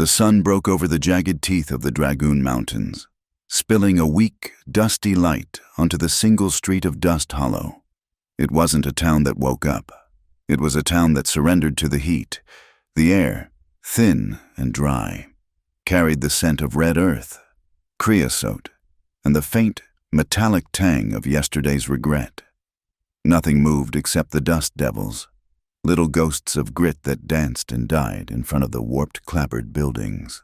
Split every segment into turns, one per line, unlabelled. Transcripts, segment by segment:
The sun broke over the jagged teeth of the Dragoon Mountains, spilling a weak, dusty light onto the single street of Dust Hollow. It wasn't a town that woke up. It was a town that surrendered to the heat. The air, thin and dry, carried the scent of red earth, creosote, and the faint, metallic tang of yesterday's regret. Nothing moved except the dust devils, little ghosts of grit that danced and died in front of the warped, clapboard buildings.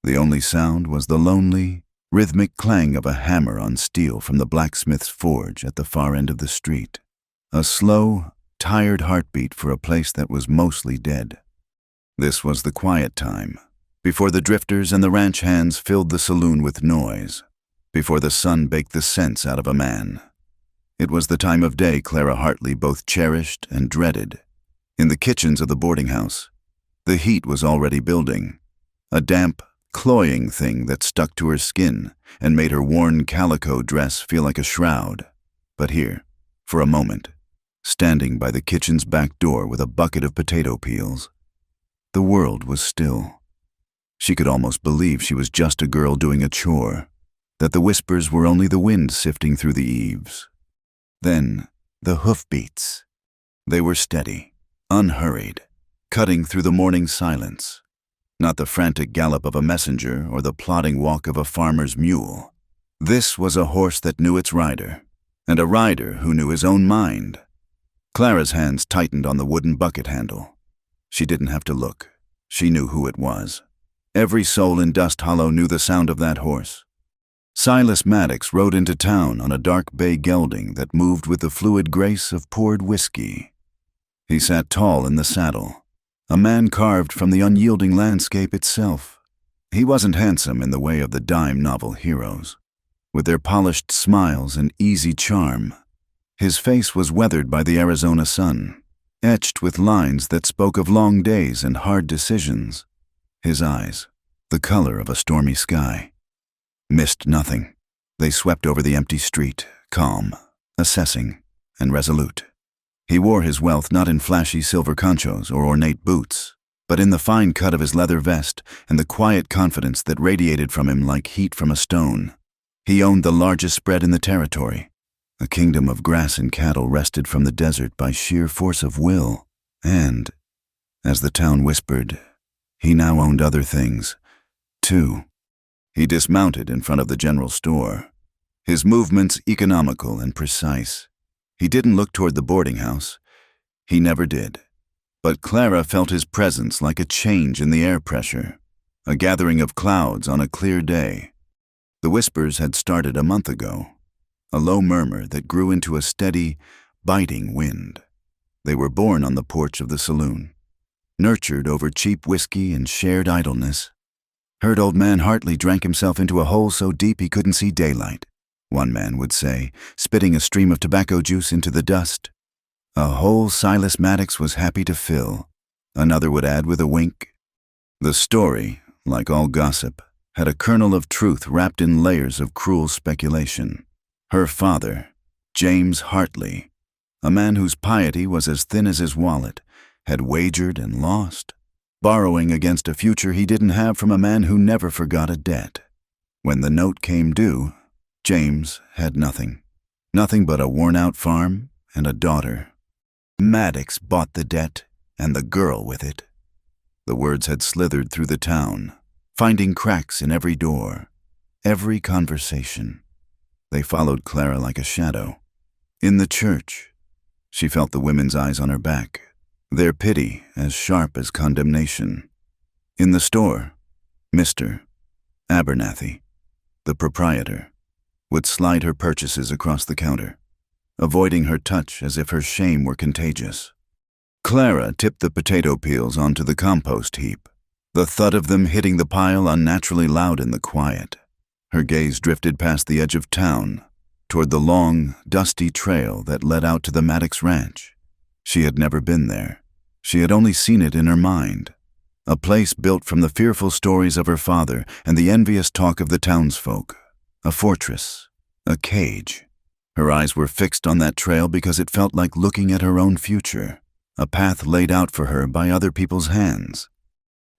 The only sound was the lonely, rhythmic clang of a hammer on steel from the blacksmith's forge at the far end of the street. A slow, tired heartbeat for a place that was mostly dead. This was the quiet time, before the drifters and the ranch hands filled the saloon with noise, before the sun baked the sense out of a man. It was the time of day Clara Hartley both cherished and dreaded. In the kitchens of the boarding house, the heat was already building, a damp, cloying thing that stuck to her skin and made her worn calico dress feel like a shroud. But here, for a moment, standing by the kitchen's back door with a bucket of potato peels, the world was still. She could almost believe she was just a girl doing a chore, that the whispers were only the wind sifting through the eaves. Then, the hoofbeats. They were steady, unhurried, cutting through the morning silence. Not the frantic gallop of a messenger or the plodding walk of a farmer's mule. This was a horse that knew its rider, and a rider who knew his own mind. Clara's hands tightened on the wooden bucket handle. She didn't have to look. She knew who it was. Every soul in Dust Hollow knew the sound of that horse. Silas Maddox rode into town on a dark bay gelding that moved with the fluid grace of poured whiskey. He sat tall in the saddle, a man carved from the unyielding landscape itself. He wasn't handsome in the way of the dime novel heroes, with their polished smiles and easy charm. His face was weathered by the Arizona sun, etched with lines that spoke of long days and hard decisions. His eyes, the color of a stormy sky, missed nothing. They swept over the empty street, calm, assessing, and resolute. He wore his wealth not in flashy silver conchos or ornate boots, but in the fine cut of his leather vest and the quiet confidence that radiated from him like heat from a stone. He owned the largest spread in the territory. A kingdom of grass and cattle wrested from the desert by sheer force of will. And, as the town whispered, he now owned other things, too. He dismounted in front of the general store, his movements economical and precise. He didn't look toward the boarding house. He never did. But Clara felt his presence like a change in the air pressure, a gathering of clouds on a clear day. The whispers had started a month ago, a low murmur that grew into a steady, biting wind. They were born on the porch of the saloon, nurtured over cheap whiskey and shared idleness. Heard old man Hartley drank himself into a hole so deep he couldn't see daylight, one man would say, spitting a stream of tobacco juice into the dust. A hole Silas Maddox was happy to fill, another would add with a wink. The story, like all gossip, had a kernel of truth wrapped in layers of cruel speculation. Her father, James Hartley, a man whose piety was as thin as his wallet, had wagered and lost, borrowing against a future he didn't have from a man who never forgot a debt. When the note came due, James had nothing. Nothing but a worn-out farm and a daughter. Maddox bought the debt and the girl with it. The words had slithered through the town, finding cracks in every door, every conversation. They followed Clara like a shadow. In the church, she felt the women's eyes on her back, their pity as sharp as condemnation. In the store, Mr. Abernathy, the proprietor, would slide her purchases across the counter, avoiding her touch as if her shame were contagious. Clara tipped the potato peels onto the compost heap, the thud of them hitting the pile unnaturally loud in the quiet. Her gaze drifted past the edge of town, toward the long, dusty trail that led out to the Maddox Ranch. She had never been there. She had only seen it in her mind, a place built from the fearful stories of her father and the envious talk of the townsfolk, a fortress, a cage. Her eyes were fixed on that trail because it felt like looking at her own future, a path laid out for her by other people's hands.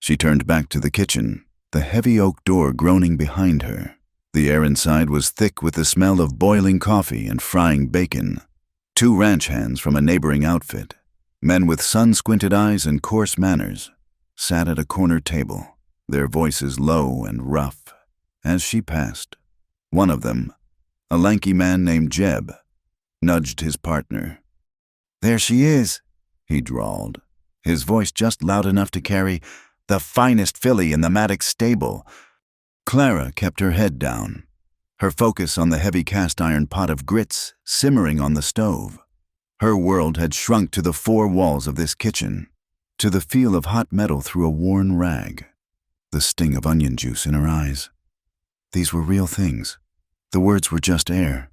She turned back to the kitchen, the heavy oak door groaning behind her. The air inside was thick with the smell of boiling coffee and frying bacon. Two ranch hands from a neighboring outfit, men with sun-squinted eyes and coarse manners, sat at a corner table, their voices low and rough. As she passed, one of them, a lanky man named Jeb, nudged his partner. "There she is," he drawled, his voice just loud enough to carry the finest filly in the Maddox stable. Clara kept her head down, her focus on the heavy cast-iron pot of grits simmering on the stove. Her world had shrunk to the four walls of this kitchen, to the feel of hot metal through a worn rag, the sting of onion juice in her eyes. These were real things. The words were just air,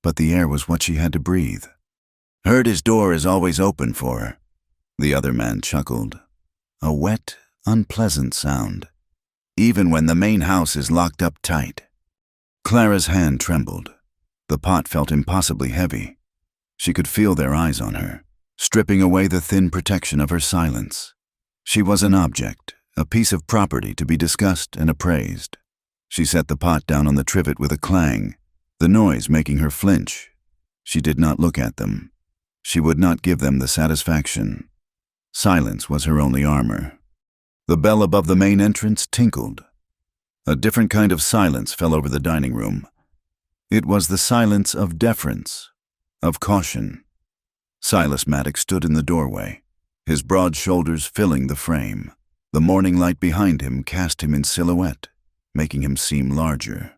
but the air was what she had to breathe. "Heard his door is always open for her," the other man chuckled. A wet, unpleasant sound, even when the main house is locked up tight. Clara's hand trembled. The pot felt impossibly heavy. She could feel their eyes on her, stripping away the thin protection of her silence. She was an object, a piece of property to be discussed and appraised. She set the pot down on the trivet with a clang, the noise making her flinch. She did not look at them. She would not give them the satisfaction. Silence was her only armor. The bell above the main entrance tinkled. A different kind of silence fell over the dining room. It was the silence of deference, of caution. Silas Maddox stood in the doorway, his broad shoulders filling the frame. The morning light behind him cast him in silhouette, making him seem larger,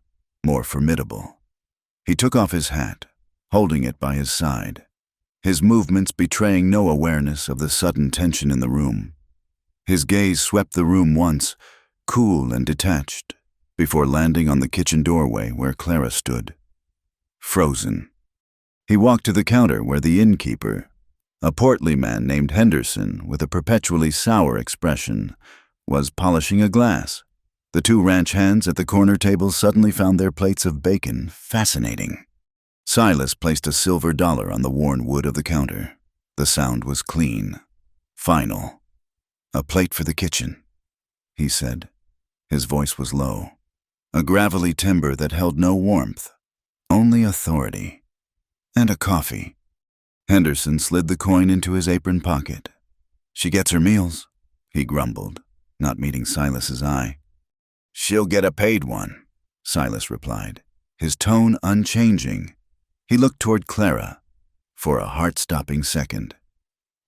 more formidable. He took off his hat, holding it by his side, his movements betraying no awareness of the sudden tension in the room. His gaze swept the room once, cool and detached, before landing on the kitchen doorway where Clara stood, frozen. He walked to the counter where the innkeeper, a portly man named Henderson with a perpetually sour expression, was polishing a glass. The two ranch hands at the corner table suddenly found their plates of bacon fascinating. Silas placed a silver dollar on the worn wood of the counter. The sound was clean, final. "A plate for the kitchen," he said. His voice was low, a gravelly timbre that held no warmth, only authority. "And a coffee." Henderson slid the coin into his apron pocket. "She gets her meals," he grumbled, not meeting Silas's eye. "She'll get a paid one," Silas replied, his tone unchanging. He looked toward Clara for a heart-stopping second.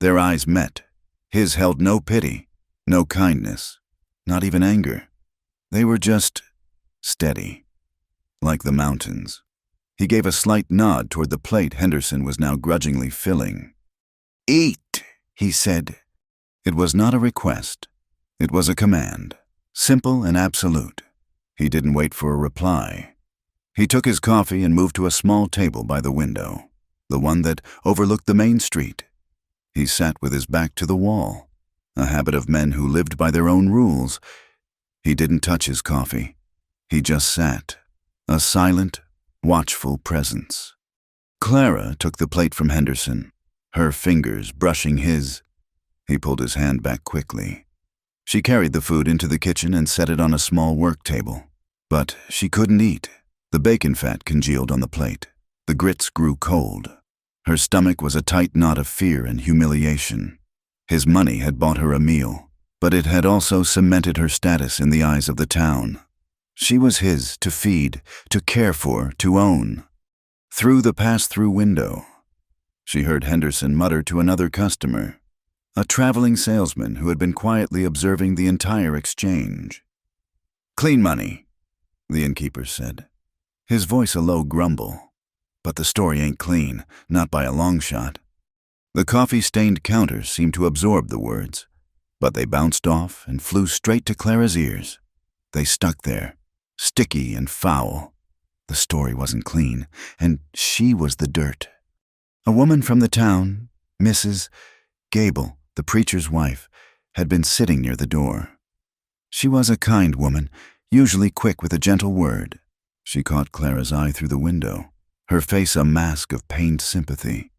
Their eyes met. His held no pity, no kindness, not even anger. They were just steady, like the mountains. He gave a slight nod toward the plate Henderson was now grudgingly filling. "Eat," he said. It was not a request. It was a command, simple and absolute. He didn't wait for a reply. He took his coffee and moved to a small table by the window, the one that overlooked the main street. He sat with his back to the wall, a habit of men who lived by their own rules. He didn't touch his coffee. He just sat, a silent, watchful presence. Clara took the plate from Henderson, her fingers brushing his. He pulled his hand back quickly. She carried the food into the kitchen and set it on a small work table. But she couldn't eat. The bacon fat congealed on the plate. The grits grew cold. Her stomach was a tight knot of fear and humiliation. His money had bought her a meal, but it had also cemented her status in the eyes of the town. She was his to feed, to care for, to own. Through the pass-through window, she heard Henderson mutter to another customer, a traveling salesman who had been quietly observing the entire exchange. "Clean money," the innkeeper said, his voice a low grumble. "But the story ain't clean, not by a long shot." The coffee-stained counter seemed to absorb the words, but they bounced off and flew straight to Clara's ears. They stuck there, sticky and foul. The story wasn't clean, and she was the dirt. A woman from the town, Mrs. Gable, the preacher's wife, had been sitting near the door. She was a kind woman, usually quick with a gentle word. She caught Clara's eye through the window, her face a mask of pained sympathy.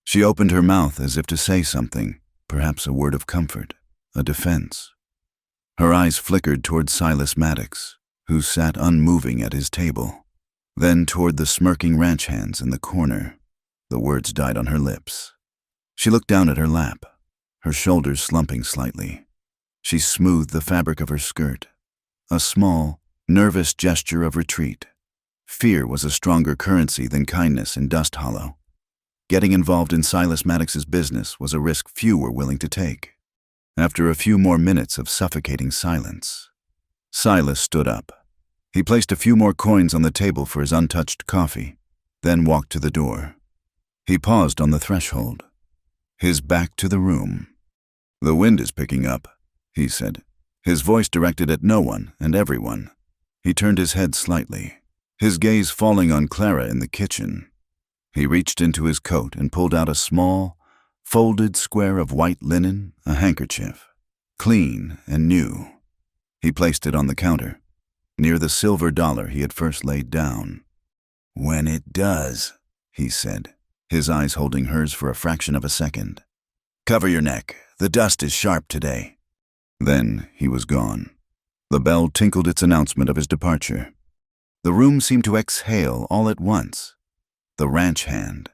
She opened her mouth as if to say something, perhaps a word of comfort, a defense. Her eyes flickered toward Silas Maddox, who sat unmoving at his table, then toward the smirking ranch hands in the corner. The words died on her lips. She looked down at her lap, her shoulders slumping slightly. She smoothed the fabric of her skirt, a small, nervous gesture of retreat. Fear was a stronger currency than kindness in Dust Hollow. Getting involved in Silas Maddox's business was a risk few were willing to take. After a few more minutes of suffocating silence, Silas stood up. He placed a few more coins on the table for his untouched coffee, then walked to the door. He paused on the threshold, his back to the room. "The wind is picking up," he said, his voice directed at no one and everyone. He turned his head slightly, his gaze falling on Clara in the kitchen. He reached into his coat and pulled out a small, folded square of white linen, a handkerchief, clean and new. He placed it on the counter, near the silver dollar he had first laid down. "When it does," he said, his eyes holding hers for a fraction of a second. "Cover your neck. The dust is sharp today." Then he was gone. The bell tinkled its announcement of his departure. The room seemed to exhale all at once. The ranch hand,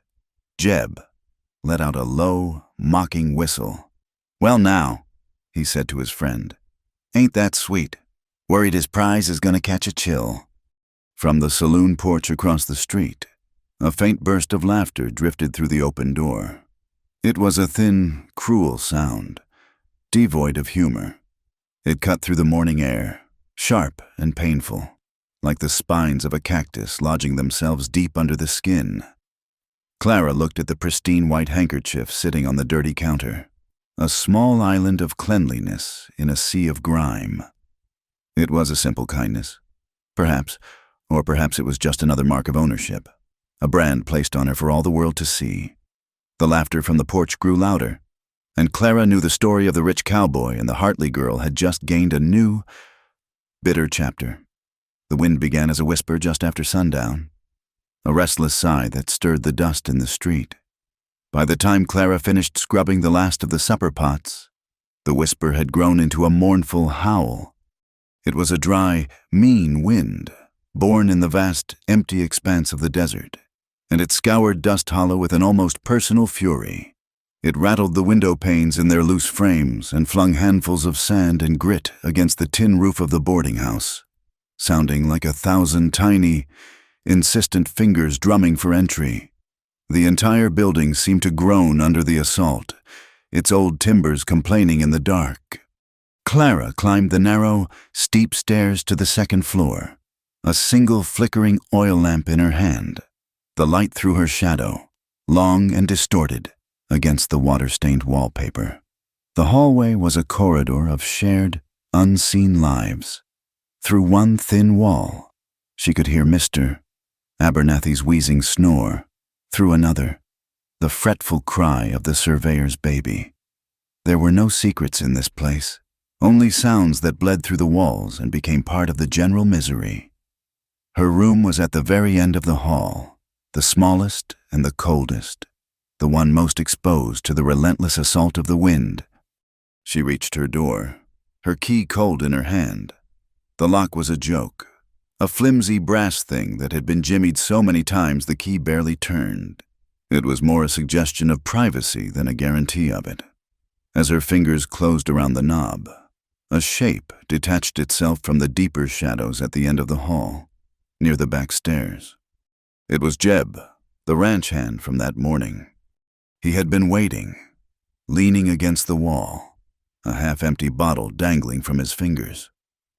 Jeb, let out a low, mocking whistle. "Well now," he said to his friend, "ain't that sweet? Worried his prize is gonna catch a chill." From the saloon porch across the street, a faint burst of laughter drifted through the open door. It was a thin, cruel sound, devoid of humor. It cut through the morning air, sharp and painful, like the spines of a cactus lodging themselves deep under the skin. Clara looked at the pristine white handkerchief sitting on the dirty counter, a small island of cleanliness in a sea of grime. It was a simple kindness, perhaps, or perhaps it was just another mark of ownership, a brand placed on her for all the world to see. The laughter from the porch grew louder, and Clara knew the story of the rich cowboy and the Hartley girl had just gained a new, bitter chapter. The wind began as a whisper just after sundown, a restless sigh that stirred the dust in the street. By the time Clara finished scrubbing the last of the supper pots, the whisper had grown into a mournful howl. It was a dry, mean wind, born in the vast, empty expanse of the desert, and it scoured Dust Hollow with an almost personal fury. It rattled the window panes in their loose frames and flung handfuls of sand and grit against the tin roof of the boarding house, sounding like 1,000 tiny, insistent fingers drumming for entry. The entire building seemed to groan under the assault, its old timbers complaining in the dark. Clara climbed the narrow, steep stairs to the second floor, a single flickering oil lamp in her hand. The light threw her shadow, long and distorted, against the water-stained wallpaper. The hallway was a corridor of shared, unseen lives. Through one thin wall, she could hear Mr. Abernathy's wheezing snore. Through another, the fretful cry of the surveyor's baby. There were no secrets in this place, only sounds that bled through the walls and became part of the general misery. Her room was at the very end of the hall, the smallest and the coldest, the one most exposed to the relentless assault of the wind. She reached her door, her key cold in her hand. The lock was a joke, a flimsy brass thing that had been jimmied so many times the key barely turned. It was more a suggestion of privacy than a guarantee of it. As her fingers closed around the knob, a shape detached itself from the deeper shadows at the end of the hall, near the back stairs. It was Jeb, the ranch hand from that morning. He had been waiting, leaning against the wall, a half-empty bottle dangling from his fingers.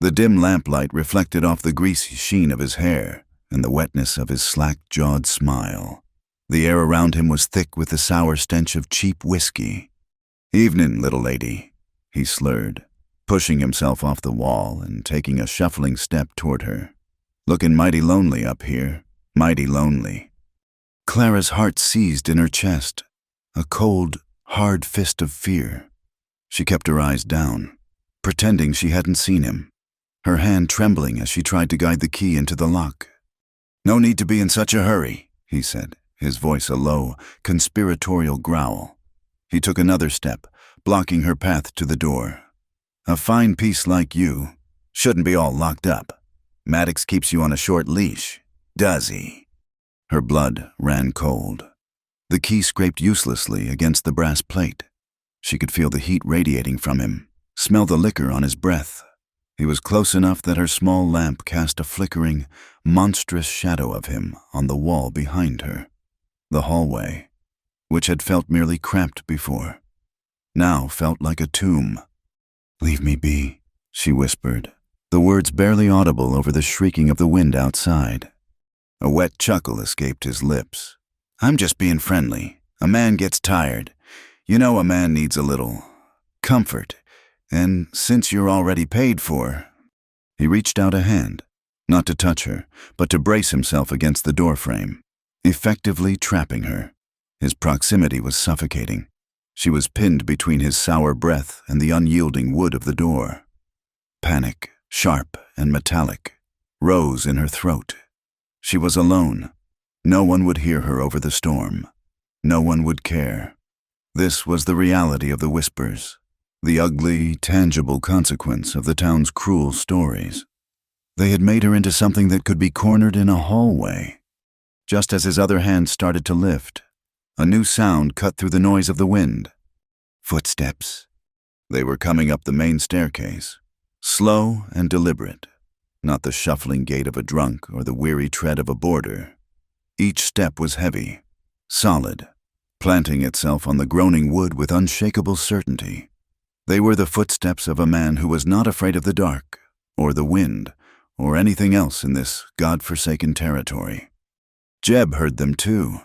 The dim lamplight reflected off the greasy sheen of his hair and the wetness of his slack-jawed smile. The air around him was thick with the sour stench of cheap whiskey. "Evenin', little lady," he slurred, pushing himself off the wall and taking a shuffling step toward her. "Lookin' mighty lonely up here, mighty lonely." Clara's heart seized in her chest, a cold, hard fist of fear. She kept her eyes down, pretending she hadn't seen him, her hand trembling as she tried to guide the key into the lock. "No need to be in such a hurry," he said, his voice a low, conspiratorial growl. He took another step, blocking her path to the door. A fine piece like you shouldn't be all locked up. Maddox keeps you on a short leash, does he?" Her blood ran cold. The key scraped uselessly against the brass plate. She could feel the heat radiating from him, smell the liquor on his breath. He was close enough that her small lamp cast a flickering, monstrous shadow of him on the wall behind her. The hallway, which had felt merely cramped before, now felt like a tomb. "Leave me be," she whispered, the words barely audible over the shrieking of the wind outside. A wet chuckle escaped his lips. "I'm just being friendly. A man gets tired. You know a man needs a little comfort. And since you're already paid for—" He reached out a hand, not to touch her, but to brace himself against the doorframe, effectively trapping her. His proximity was suffocating. She was pinned between his sour breath and the unyielding wood of the door. Panic, sharp and metallic, rose in her throat. She was alone. No one would hear her over the storm. No one would care. This was the reality of the whispers, the ugly, tangible consequence of the town's cruel stories. They had made her into something that could be cornered in a hallway. Just as his other hand started to lift, a new sound cut through the noise of the wind. Footsteps. They were coming up the main staircase, slow and deliberate, not the shuffling gait of a drunk or the weary tread of a boarder. Each step was heavy, solid, planting itself on the groaning wood with unshakable certainty. They were the footsteps of a man who was not afraid of the dark, or the wind, or anything else in this God-forsaken territory. Jeb heard them too.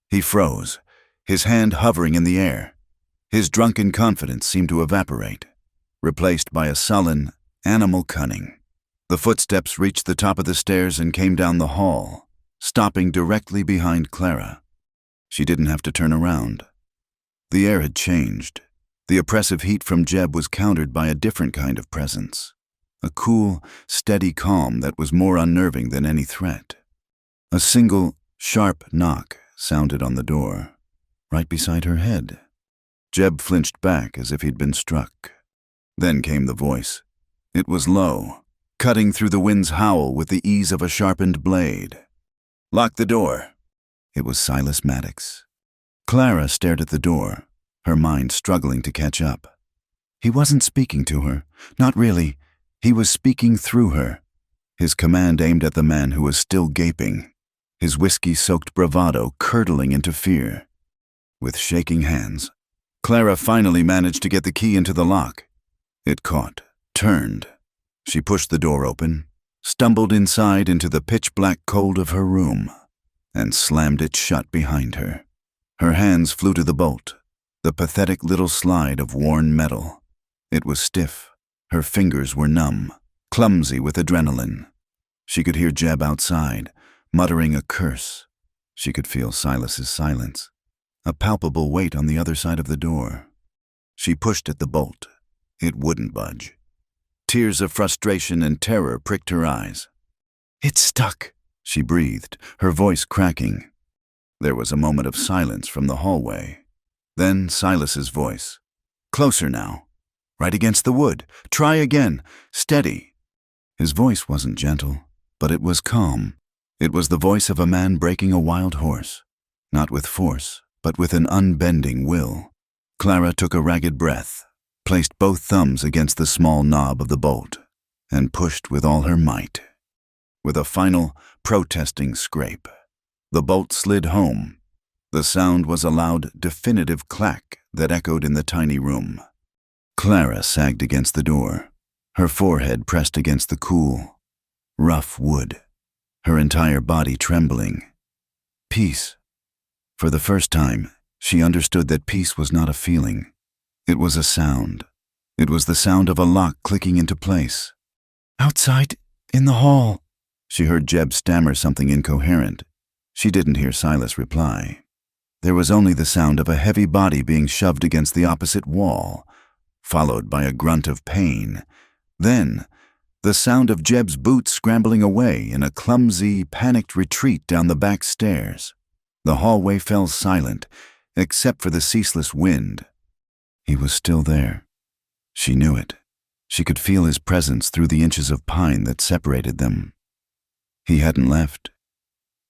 He froze, his hand hovering in the air. His drunken confidence seemed to evaporate, replaced by a sullen, animal cunning. The footsteps reached the top of the stairs and came down the hall, stopping directly behind Clara. She didn't have to turn around. The air had changed. The oppressive heat from Jeb was countered by a different kind of presence, a cool, steady calm that was more unnerving than any threat. A single, sharp knock sounded on the door, right beside her head. Jeb flinched back as if he'd been struck. Then came the voice. It was low, cutting through the wind's howl with the ease of a sharpened blade. "Lock the door." It was Silas Maddox. Clara stared at the door, her mind struggling to catch up. He wasn't speaking to her, not really. He was speaking through her, his command aimed at the man who was still gaping, his whiskey-soaked bravado curdling into fear. With shaking hands, Clara finally managed to get the key into the lock. It caught, turned. She pushed the door open, stumbled inside into the pitch-black cold of her room, and slammed it shut behind her. Her hands flew to the bolt, the pathetic little slide of worn metal. It was stiff. Her fingers were numb, clumsy with adrenaline. She could hear Jeb outside, muttering a curse. She could feel Silas's silence, a palpable weight on the other side of the door. She pushed at the bolt. It wouldn't budge. Tears of frustration and terror pricked her eyes. "It's stuck," she breathed, her voice cracking. There was a moment of silence from the hallway. Then Silas's voice. "Closer now. Right against the wood. Try again. Steady." His voice wasn't gentle, but it was calm. It was the voice of a man breaking a wild horse, not with force, but with an unbending will. Clara took a ragged breath, placed both thumbs against the small knob of the bolt, and pushed with all her might. With a final, protesting scrape, the bolt slid home. The sound was a loud, definitive clack that echoed in the tiny room. Clara sagged against the door, her forehead pressed against the cool, rough wood, her entire body trembling. Peace. For the first time, she understood that peace was not a feeling. It was a sound. It was the sound of a lock clicking into place. "Outside, in the hall." She heard Jeb stammer something incoherent. She didn't hear Silas reply. There was only the sound of a heavy body being shoved against the opposite wall, followed by a grunt of pain. Then, the sound of Jeb's boots scrambling away in a clumsy, panicked retreat down the back stairs. The hallway fell silent, except for the ceaseless wind. He was still there. She knew it. She could feel his presence through the inches of pine that separated them. He hadn't left.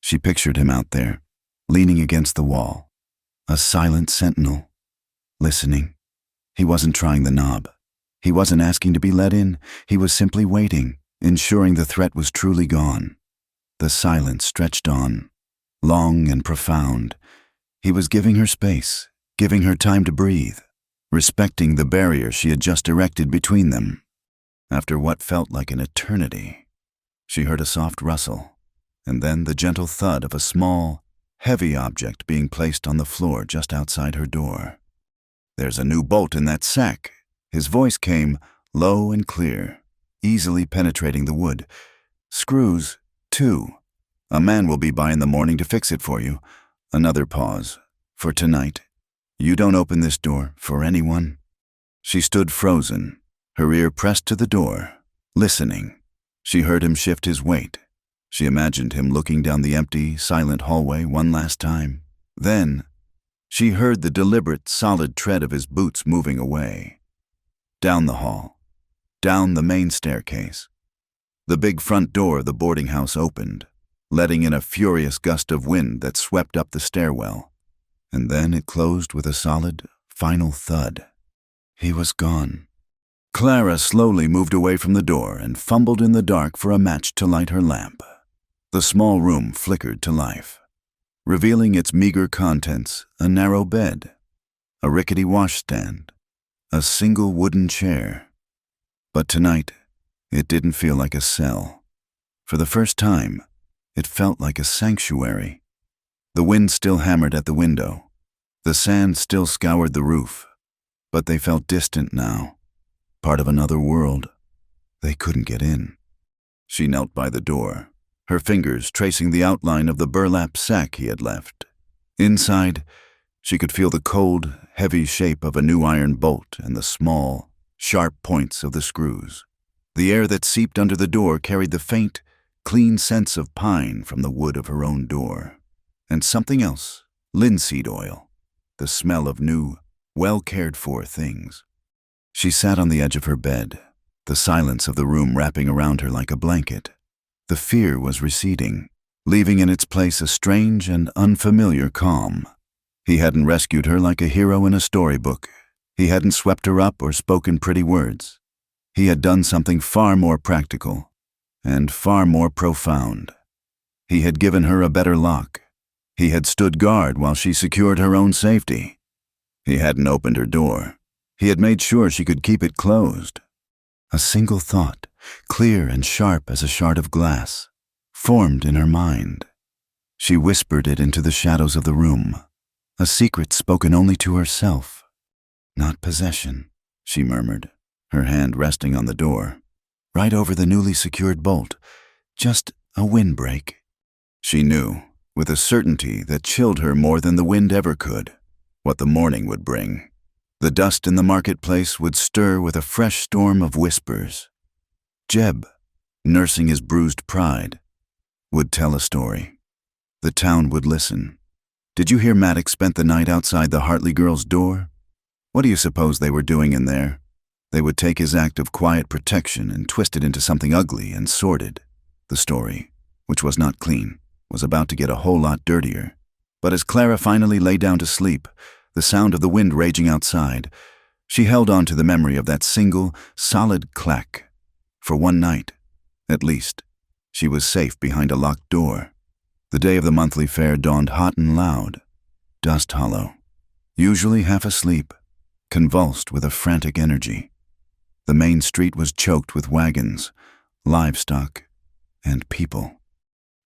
She pictured him out there, leaning against the wall, a silent sentinel, listening. He wasn't trying the knob. He wasn't asking to be let in. He was simply waiting, ensuring the threat was truly gone. The silence stretched on, long and profound. He was giving her space, giving her time to breathe, respecting the barrier she had just erected between them. After what felt like an eternity, she heard a soft rustle, and then the gentle thud of a small, heavy object being placed on the floor just outside her door. "There's a new bolt in that sack." His voice came low and clear, easily penetrating the wood. "Screws, too. A man will be by in the morning to fix it for you." Another pause. "For tonight. You don't open this door for anyone." She stood frozen, her ear pressed to the door, listening. She heard him shift his weight. She imagined him looking down the empty, silent hallway one last time. Then, she heard the deliberate, solid tread of his boots moving away. Down the hall. Down the main staircase. The big front door of the boarding house opened, letting in a furious gust of wind that swept up the stairwell. And then it closed with a solid, final thud. He was gone. Clara slowly moved away from the door and fumbled in the dark for a match to light her lamp. The small room flickered to life, revealing its meager contents: a narrow bed, a rickety washstand, a single wooden chair. But tonight, it didn't feel like a cell. For the first time, it felt like a sanctuary. The wind still hammered at the window. The sand still scoured the roof. But they felt distant now, part of another world. They couldn't get in. She knelt by the door, her fingers tracing the outline of the burlap sack he had left. Inside, she could feel the cold, heavy shape of a new iron bolt and the small, sharp points of the screws. The air that seeped under the door carried the faint, clean scents of pine from the wood of her own door. And something else, linseed oil, the smell of new, well-cared-for things. She sat on the edge of her bed, the silence of the room wrapping around her like a blanket. The fear was receding, leaving in its place a strange and unfamiliar calm. He hadn't rescued her like a hero in a storybook. He hadn't swept her up or spoken pretty words. He had done something far more practical and far more profound. He had given her a better lock. He had stood guard while she secured her own safety. He hadn't opened her door. He had made sure she could keep it closed. A single thought, clear and sharp as a shard of glass, formed in her mind. She whispered it into the shadows of the room, a secret spoken only to herself. "Not possession," she murmured, her hand resting on the door, right over the newly secured bolt. "Just a windbreak." She knew, with a certainty that chilled her more than the wind ever could, what the morning would bring. The dust in the marketplace would stir with a fresh storm of whispers. Jeb, nursing his bruised pride, would tell a story. The town would listen. "Did you hear Maddox spent the night outside the Hartley girls' door? What do you suppose they were doing in there?" They would take his act of quiet protection and twist it into something ugly and sordid. The story, which was not clean, was about to get a whole lot dirtier. But as Clara finally lay down to sleep, the sound of the wind raging outside, she held on to the memory of that single, solid clack. For one night, at least, she was safe behind a locked door. The day of the monthly fair dawned hot and loud. Dust Hollow, usually half asleep, convulsed with a frantic energy. The main street was choked with wagons, livestock, and people.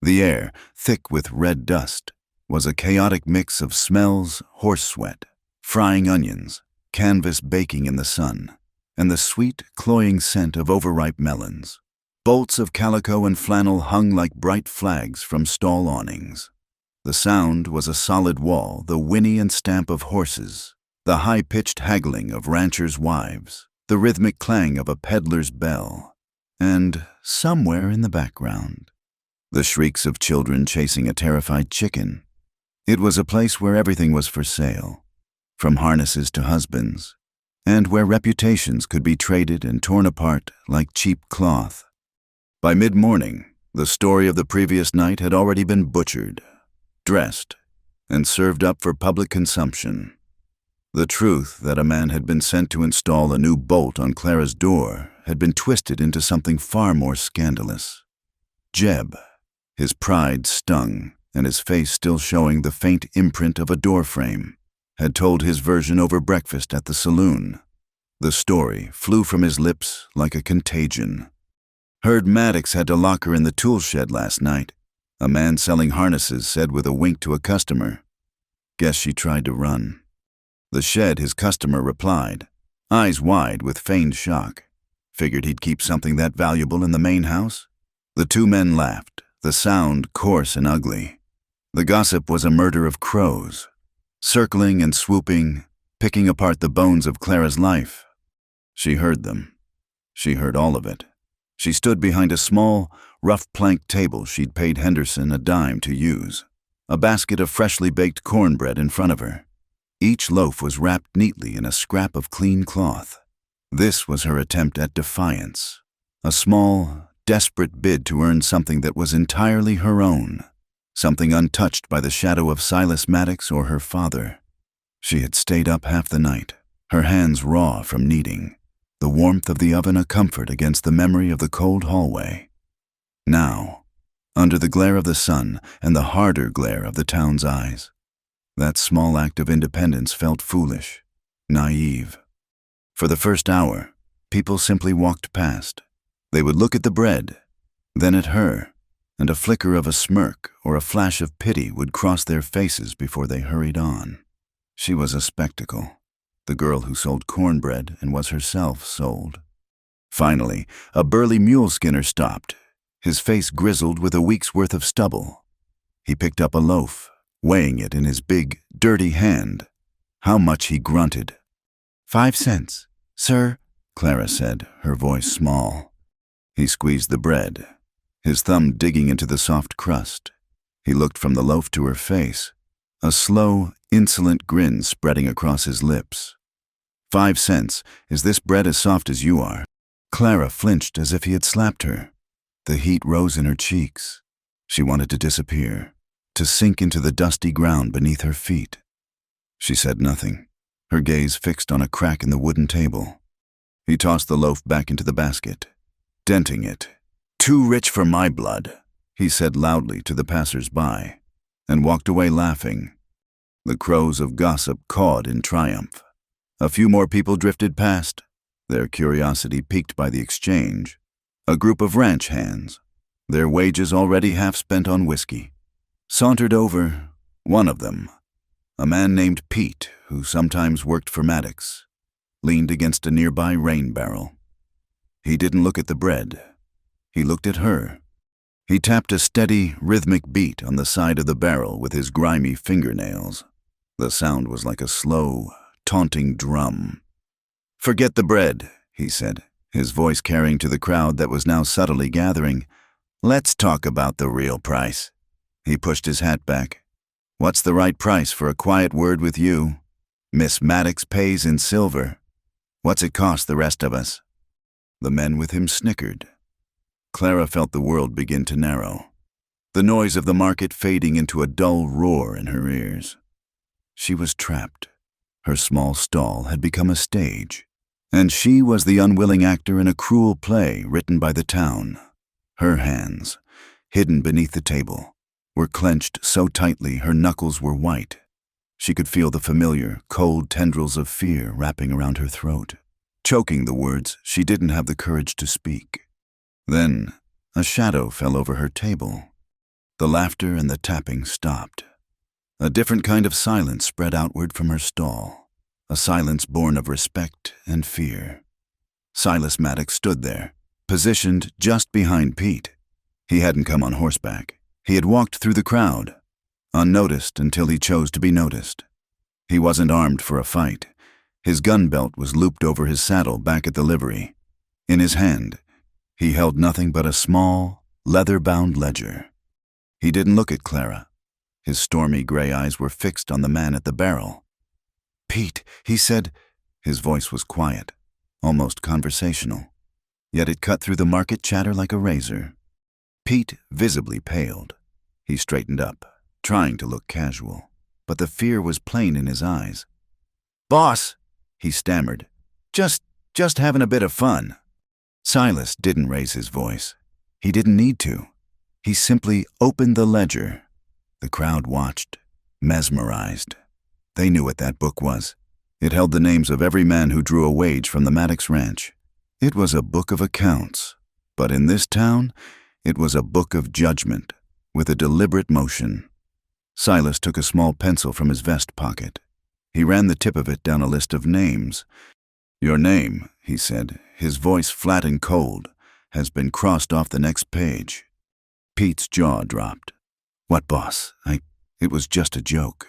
The air, thick with red dust, was a chaotic mix of smells: horse sweat, frying onions, canvas baking in the sun, and the sweet, cloying scent of overripe melons. Bolts of calico and flannel hung like bright flags from stall awnings. The sound was a solid wall, the whinny and stamp of horses, the high-pitched haggling of ranchers' wives, the rhythmic clang of a peddler's bell, and, somewhere in the background, the shrieks of children chasing a terrified chicken. It was a place where everything was for sale, from harnesses to husbands, and where reputations could be traded and torn apart like cheap cloth. By mid-morning, the story of the previous night had already been butchered, dressed, and served up for public consumption. The truth that a man had been sent to install a new bolt on Clara's door had been twisted into something far more scandalous. Jeb, his pride stung and his face still showing the faint imprint of a doorframe, had told his version over breakfast at the saloon. The story flew from his lips like a contagion. Heard Maddox had to lock her in the tool shed last night, a man selling harnesses said with a wink to a customer. Guess she tried to run. The shed, his customer replied, eyes wide with feigned shock. Figured he'd keep something that valuable in the main house? The two men laughed, the sound coarse and ugly. The gossip was a murder of crows, circling and swooping, picking apart the bones of Clara's life. She heard them. She heard all of it. She stood behind a small, rough plank table she'd paid Henderson a dime to use, a basket of freshly baked cornbread in front of her. Each loaf was wrapped neatly in a scrap of clean cloth. This was her attempt at defiance, a small, desperate bid to earn something that was entirely her own, something untouched by the shadow of Silas Maddox or her father. She had stayed up half the night, her hands raw from kneading, the warmth of the oven a comfort against the memory of the cold hallway. Now, under the glare of the sun and the harder glare of the town's eyes, that small act of independence felt foolish, naive. For the first hour, people simply walked past. They would look at the bread, then at her, and a flicker of a smirk or a flash of pity would cross their faces before they hurried on. She was a spectacle, the girl who sold cornbread and was herself sold. Finally, a burly mule skinner stopped, his face grizzled with a week's worth of stubble. He picked up a loaf, weighing it in his big, dirty hand. How much he grunted. 5 cents, sir, Clara said, her voice small. He squeezed the bread, his thumb digging into the soft crust. He looked from the loaf to her face, a slow, insolent grin spreading across his lips. 5 cents, is this bread as soft as you are? Clara flinched as if he had slapped her. The heat rose in her cheeks. She wanted to disappear, to sink into the dusty ground beneath her feet. She said nothing, her gaze fixed on a crack in the wooden table. He tossed the loaf back into the basket, denting it. Too rich for my blood, he said loudly to the passers-by, and walked away laughing. The crows of gossip cawed in triumph. A few more people drifted past, their curiosity piqued by the exchange. A group of ranch hands, their wages already half spent on whiskey, sauntered over. One of them, a man named Pete, who sometimes worked for Maddox, leaned against a nearby rain barrel. He didn't look at the bread. He looked at her. He tapped a steady, rhythmic beat on the side of the barrel with his grimy fingernails. The sound was like a slow, taunting drum. "Forget the bread," he said, his voice carrying to the crowd that was now subtly gathering. "Let's talk about the real price." He pushed his hat back. "What's the right price for a quiet word with you? Miss Maddox pays in silver. What's it cost the rest of us?" The men with him snickered. Clara felt the world begin to narrow, the noise of the market fading into a dull roar in her ears. She was trapped. Her small stall had become a stage, and she was the unwilling actor in a cruel play written by the town. Her hands, hidden beneath the table, were clenched so tightly her knuckles were white. She could feel the familiar, cold tendrils of fear wrapping around her throat, choking the words she didn't have the courage to speak. Then, a shadow fell over her table. The laughter and the tapping stopped. A different kind of silence spread outward from her stall, a silence born of respect and fear. Silas Maddox stood there, positioned just behind Pete. He hadn't come on horseback. He had walked through the crowd, unnoticed until he chose to be noticed. He wasn't armed for a fight. His gun belt was looped over his saddle back at the livery. In his hand, he held nothing but a small, leather-bound ledger. He didn't look at Clara. His stormy gray eyes were fixed on the man at the barrel. "Pete," he said, His voice was quiet, almost conversational, yet it cut through the market chatter like a razor. Pete visibly paled. He straightened up, trying to look casual, but the fear was plain in his eyes. "Boss," he stammered, just having a bit of fun." Silas didn't raise his voice. He didn't need to. He simply opened the ledger. The crowd watched, mesmerized. They knew what that book was. It held the names of every man who drew a wage from the Maddox Ranch. It was a book of accounts, but in this town, it was a book of judgment, with a deliberate motion. Silas took a small pencil from his vest pocket. He ran the tip of it down a list of names. "Your name," he said, his voice flat and cold, "has been crossed off the next page." Pete's jaw dropped. "What, boss? It was just a joke."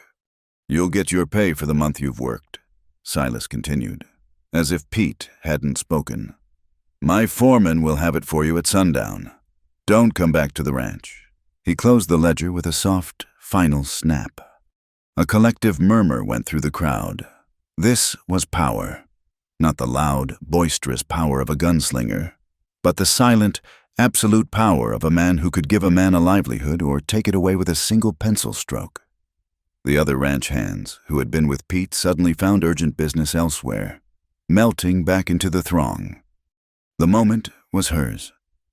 "You'll get your pay for the month you've worked," Silas continued, as if Pete hadn't spoken. "My foreman will have it for you at sundown. Don't come back to the ranch." He closed the ledger with a soft, final snap. A collective murmur went through the crowd. This was power. Not the loud, boisterous power of a gunslinger, but the silent, absolute power of a man who could give a man a livelihood or take it away with a single pencil stroke. The other ranch hands, who had been with Pete, suddenly found urgent business elsewhere, melting back into the throng. The moment was hers.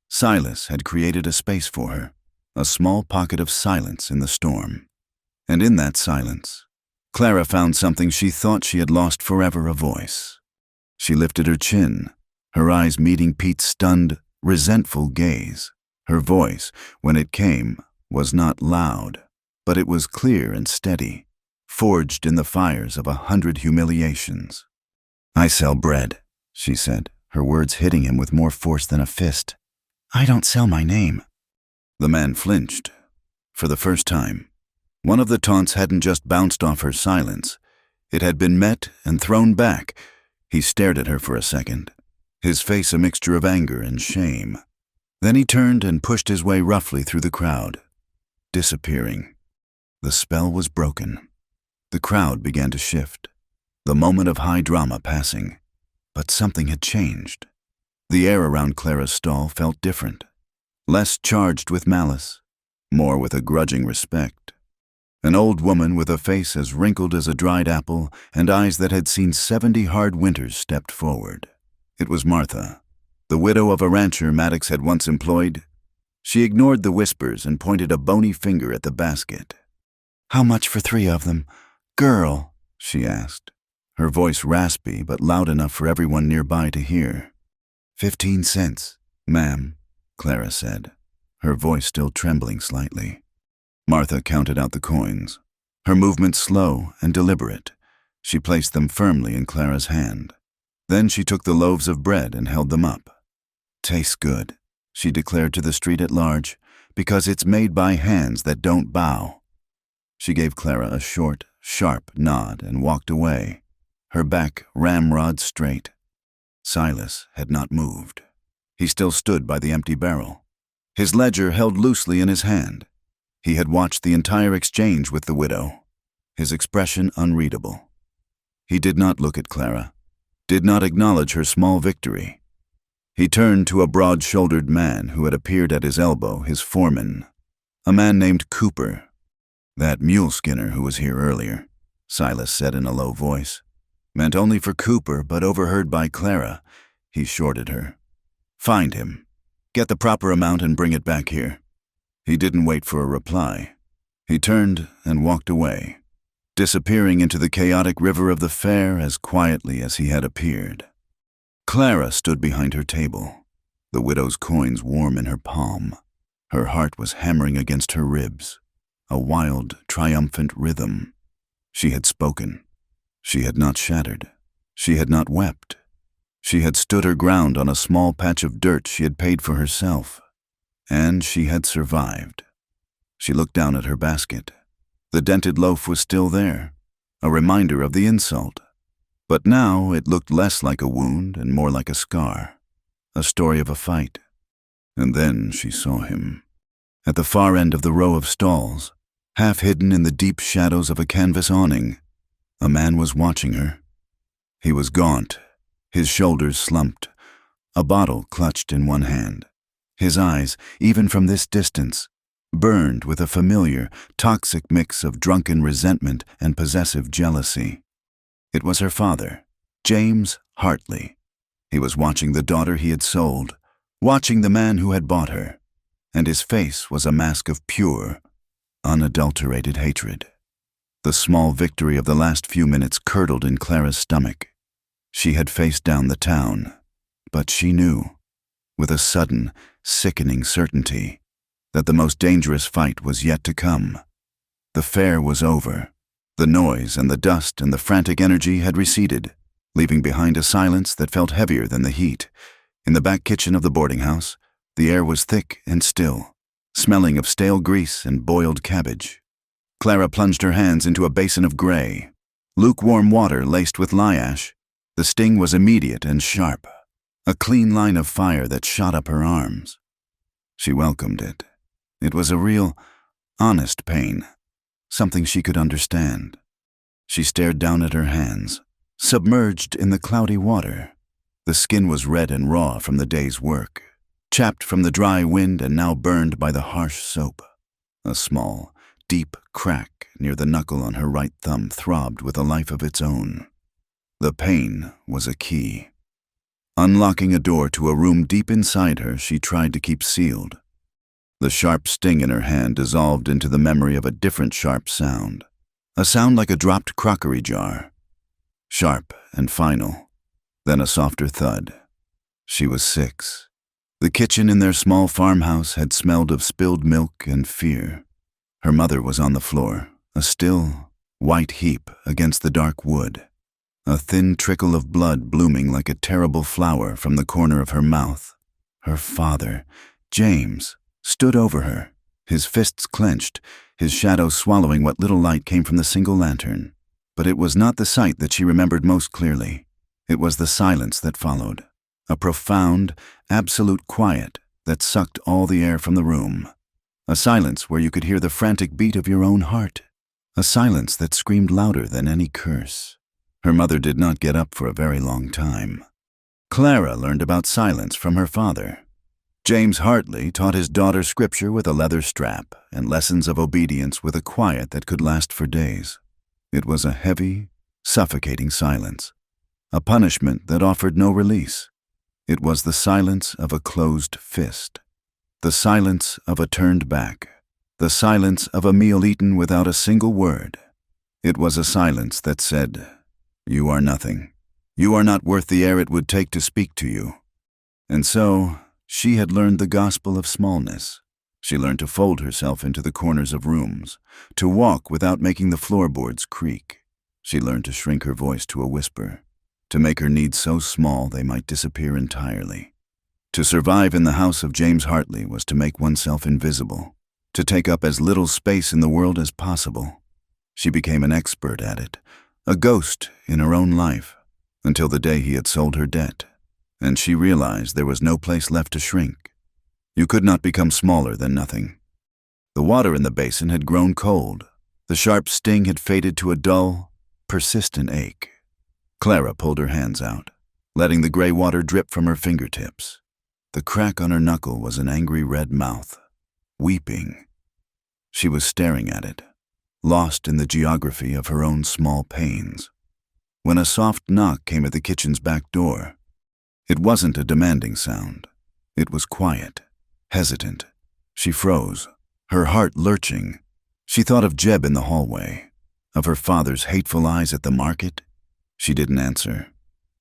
Silas had created a space for her, a small pocket of silence in the storm. And in that silence, Clara found something she thought she had lost forever: a voice. She lifted her chin, her eyes meeting Pete's stunned, resentful gaze. Her voice, when it came, was not loud, but it was clear and steady, forged in the fires of 100 humiliations. "I sell bread," she said, her words hitting him with more force than a fist. "I don't sell my name." The man flinched. For the first time, one of the taunts hadn't just bounced off her silence. It had been met and thrown back. He stared at her for a second, his face a mixture of anger and shame. Then he turned and pushed his way roughly through the crowd, disappearing. The spell was broken. The crowd began to shift, the moment of high drama passing. But something had changed. The air around Clara's stall felt different, less charged with malice, more with a grudging respect. An old woman with a face as wrinkled as a dried apple and eyes that had seen 70 hard winters stepped forward. It was Martha, the widow of a rancher Maddox had once employed. She ignored the whispers and pointed a bony finger at the basket. "How much for 3 of them? Girl," she asked, her voice raspy but loud enough for everyone nearby to hear. 15 cents, ma'am," Clara said, her voice still trembling slightly. Martha counted out the coins, her movements slow and deliberate. She placed them firmly in Clara's hand. Then she took the loaves of bread and held them up. "Tastes good," she declared to the street at large, "because it's made by hands that don't bow." She gave Clara a short, sharp nod and walked away, her back ramrod straight. Silas had not moved. He still stood by the empty barrel, his ledger held loosely in his hand. He had watched the entire exchange with the widow, his expression unreadable. He did not look at Clara, did not acknowledge her small victory. He turned to a broad-shouldered man who had appeared at his elbow, his foreman, a man named Cooper. "That mule skinner who was here earlier," Silas said in a low voice. Meant only for Cooper, but overheard by Clara. He shorted her. "Find him. Get the proper amount and bring it back here." He didn't wait for a reply. He turned and walked away, disappearing into the chaotic river of the fair as quietly as he had appeared. Clara stood behind her table, the widow's coins warm in her palm. Her heart was hammering against her ribs, a wild, triumphant rhythm. She had spoken. She had not shattered. She had not wept. She had stood her ground on a small patch of dirt she had paid for herself. And she had survived. She looked down at her basket. The dented loaf was still there, a reminder of the insult. But now it looked less like a wound and more like a scar, a story of a fight. And then she saw him. At the far end of the row of stalls, half hidden in the deep shadows of a canvas awning, a man was watching her. He was gaunt, his shoulders slumped, a bottle clutched in one hand. His eyes, even from this distance, burned with a familiar, toxic mix of drunken resentment and possessive jealousy. It was her father, James Hartley. He was watching the daughter he had sold, watching the man who had bought her, and his face was a mask of pure, unadulterated hatred. The small victory of the last few minutes curdled in Clara's stomach. She had faced down the town, but she knew, with a sudden, sickening certainty, that the most dangerous fight was yet to come. The fair was over. The noise and the dust and the frantic energy had receded, leaving behind a silence that felt heavier than the heat. In the back kitchen of the boarding house, the air was thick and still, smelling of stale grease and boiled cabbage. Clara plunged her hands into a basin of gray, lukewarm water laced with lye ash. The sting was immediate and sharp, a clean line of fire that shot up her arms. She welcomed it. It was a real, honest pain, something she could understand. She stared down at her hands, submerged in the cloudy water. The skin was red and raw from the day's work, chapped from the dry wind and now burned by the harsh soap. A small, deep crack near the knuckle on her right thumb throbbed with a life of its own. The pain was a key. Unlocking a door to a room deep inside her she tried to keep sealed. The sharp sting in her hand dissolved into the memory of a different sharp sound, a sound like a dropped crockery jar. Sharp and final, then a softer thud. She was 6. The kitchen in their small farmhouse had smelled of spilled milk and fear. Her mother was on the floor, a still, white heap against the dark wood, a thin trickle of blood blooming like a terrible flower from the corner of her mouth. Her father, James, stood over her, his fists clenched, his shadow swallowing what little light came from the single lantern. But it was not the sight that she remembered most clearly. It was the silence that followed, a profound, absolute quiet that sucked all the air from the room. A silence where you could hear the frantic beat of your own heart. A silence that screamed louder than any curse. Her mother did not get up for a very long time. Clara learned about silence from her father. James Hartley taught his daughter scripture with a leather strap and lessons of obedience with a quiet that could last for days. It was a heavy, suffocating silence, a punishment that offered no release. It was the silence of a closed fist, the silence of a turned back, the silence of a meal eaten without a single word. It was a silence that said, "You are nothing. You are not worth the air it would take to speak to you." And so, she had learned the gospel of smallness. She learned to fold herself into the corners of rooms, to walk without making the floorboards creak. She learned to shrink her voice to a whisper, to make her needs so small they might disappear entirely. To survive in the house of James Hartley was to make oneself invisible, to take up as little space in the world as possible. She became an expert at it, a ghost in her own life, until the day he had sold her debt. And she realized there was no place left to shrink. You could not become smaller than nothing. The water in the basin had grown cold. The sharp sting had faded to a dull, persistent ache. Clara pulled her hands out, letting the gray water drip from her fingertips. The crack on her knuckle was an angry red mouth, weeping. She was staring at it, lost in the geography of her own small pains, when a soft knock came at the kitchen's back door. It wasn't a demanding sound. It was quiet, hesitant. She froze, her heart lurching. She thought of Jeb in the hallway, of her father's hateful eyes at the market. She didn't answer.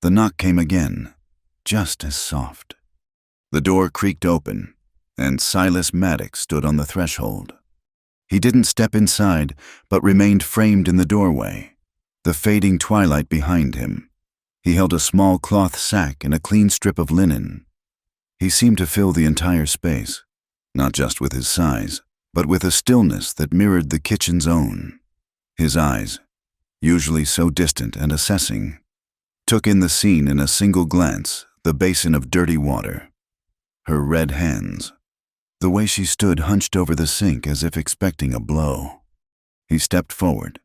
The knock came again, just as soft. The door creaked open, and Silas Maddox stood on the threshold. He didn't step inside, but remained framed in the doorway, the fading twilight behind him. He held a small cloth sack and a clean strip of linen. He seemed to fill the entire space, not just with his size, but with a stillness that mirrored the kitchen's own. His eyes, usually so distant and assessing, took in the scene in a single glance, the basin of dirty water, her red hands, the way she stood hunched over the sink as if expecting a blow. He stepped forward,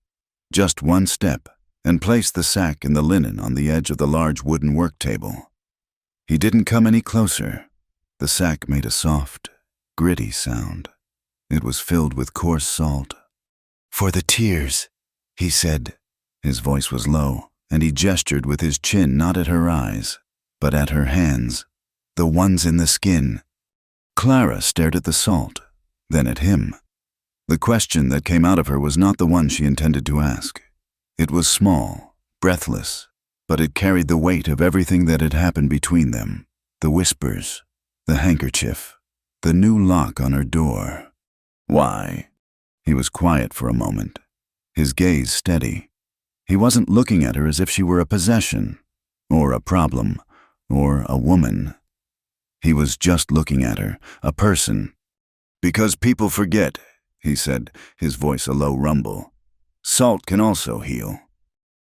just one step, and placed the sack and the linen on the edge of the large wooden work table. He didn't come any closer. The sack made a soft, gritty sound. It was filled with coarse salt. "For the tears," he said. His voice was low, and he gestured with his chin not at her eyes, but at her hands, the ones in the skin. Clara stared at the salt, then at him. The question that came out of her was not the one she intended to ask. It was small, breathless, but it carried the weight of everything that had happened between them. The whispers, the handkerchief, the new lock on her door. "Why?" He was quiet for a moment, his gaze steady. He wasn't looking at her as if she were a possession, or a problem, or a woman. He was just looking at her, a person. "Because people forget," he said, his voice a low rumble. "Salt can also heal."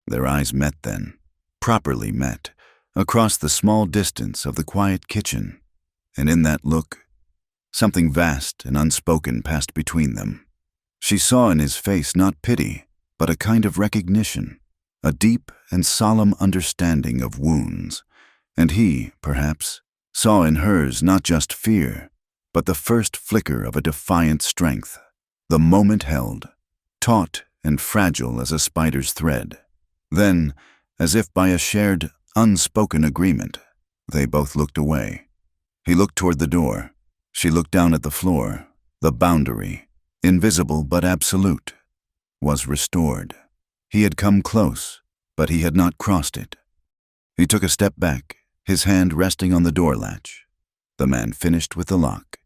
Their eyes met then, properly met, across the small distance of the quiet kitchen, and in that look, something vast and unspoken passed between them. She saw in his face not pity, but a kind of recognition, a deep and solemn understanding of wounds, and he, perhaps, saw in hers not just fear, but the first flicker of a defiant strength, the moment held, taut and fragile as a spider's thread. Then, as if by a shared, unspoken agreement, they both looked away. He looked toward the door. She looked down at the floor. The boundary, invisible but absolute, was restored. He had come close, but he had not crossed it. He took a step back, his hand resting on the door latch. The man finished with the lock.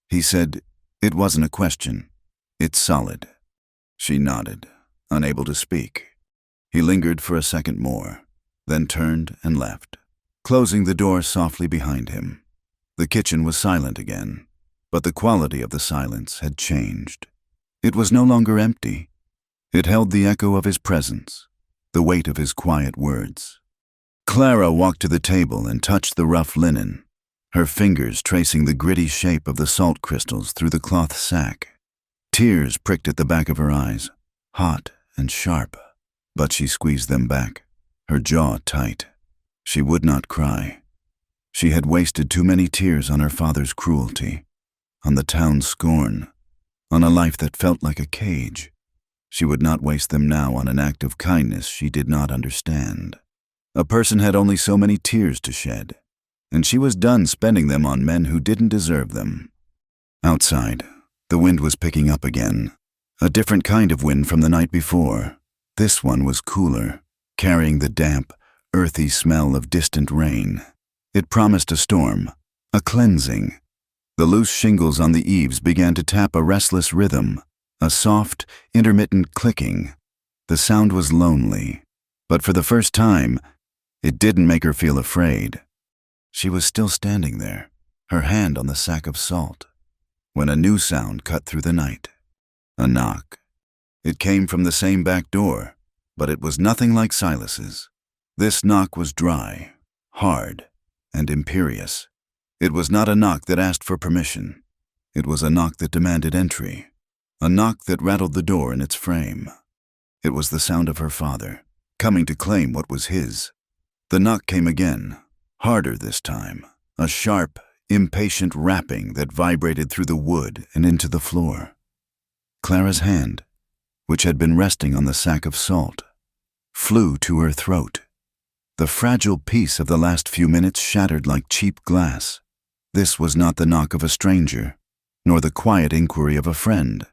He said, "It wasn't a question. It's solid." She nodded, unable to speak. He lingered for a second more, then turned and left, closing the door softly behind him. The kitchen was silent again, but the quality of the silence had changed. It was no longer empty. It held the echo of his presence, the weight of his quiet words. Clara walked to the table and touched the rough linen, her fingers tracing the gritty shape of the salt crystals through the cloth sack. Tears pricked at the back of her eyes, hot and sharp, but she squeezed them back, her jaw tight. She would not cry. She had wasted too many tears on her father's cruelty, on the town's scorn, on a life that felt like a cage. She would not waste them now on an act of kindness she did not understand. A person had only so many tears to shed, and she was done spending them on men who didn't deserve them. Outside, the wind was picking up again, a different kind of wind from the night before. This one was cooler, carrying the damp, earthy smell of distant rain. It promised a storm, a cleansing. The loose shingles on the eaves began to tap a restless rhythm, a soft, intermittent clicking. The sound was lonely, but for the first time, it didn't make her feel afraid. She was still standing there, her hand on the sack of salt, when a new sound cut through the night. A knock. It came from the same back door, but it was nothing like Silas's. This knock was dry, hard, and imperious. It was not a knock that asked for permission. It was a knock that demanded entry, a knock that rattled the door in its frame. It was the sound of her father, coming to claim what was his. The knock came again, harder this time, a sharp, impatient rapping that vibrated through the wood and into the floor. Clara's hand, which had been resting on the sack of salt, flew to her throat. The fragile peace of the last few minutes shattered like cheap glass. This was not the knock of a stranger, nor the quiet inquiry of a friend.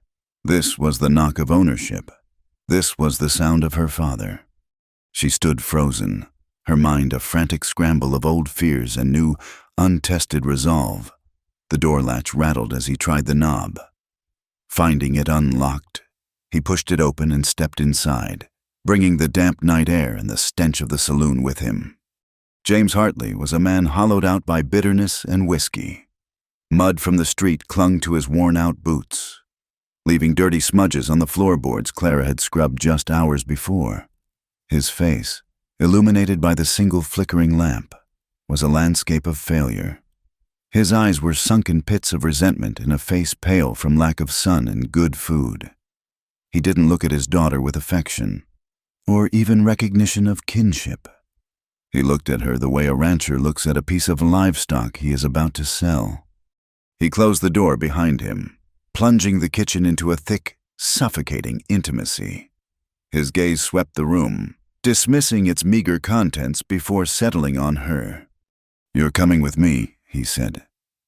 This was the knock of ownership. This was the sound of her father. She stood frozen, her mind a frantic scramble of old fears and new, untested resolve. The door latch rattled as he tried the knob. Finding it unlocked, he pushed it open and stepped inside, bringing the damp night air and the stench of the saloon with him. James Hartley was a man hollowed out by bitterness and whiskey. Mud from the street clung to his worn-out boots, leaving dirty smudges on the floorboards Clara had scrubbed just hours before. His face, illuminated by the single flickering lamp, was a landscape of failure. His eyes were sunken pits of resentment in a face pale from lack of sun and good food. He didn't look at his daughter with affection. or even recognition of kinship. He looked at her the way a rancher looks at a piece of livestock he is about to sell. He closed the door behind him, plunging the kitchen into a thick, suffocating intimacy. His gaze swept the room, dismissing its meager contents before settling on her. "You're coming with me," he said.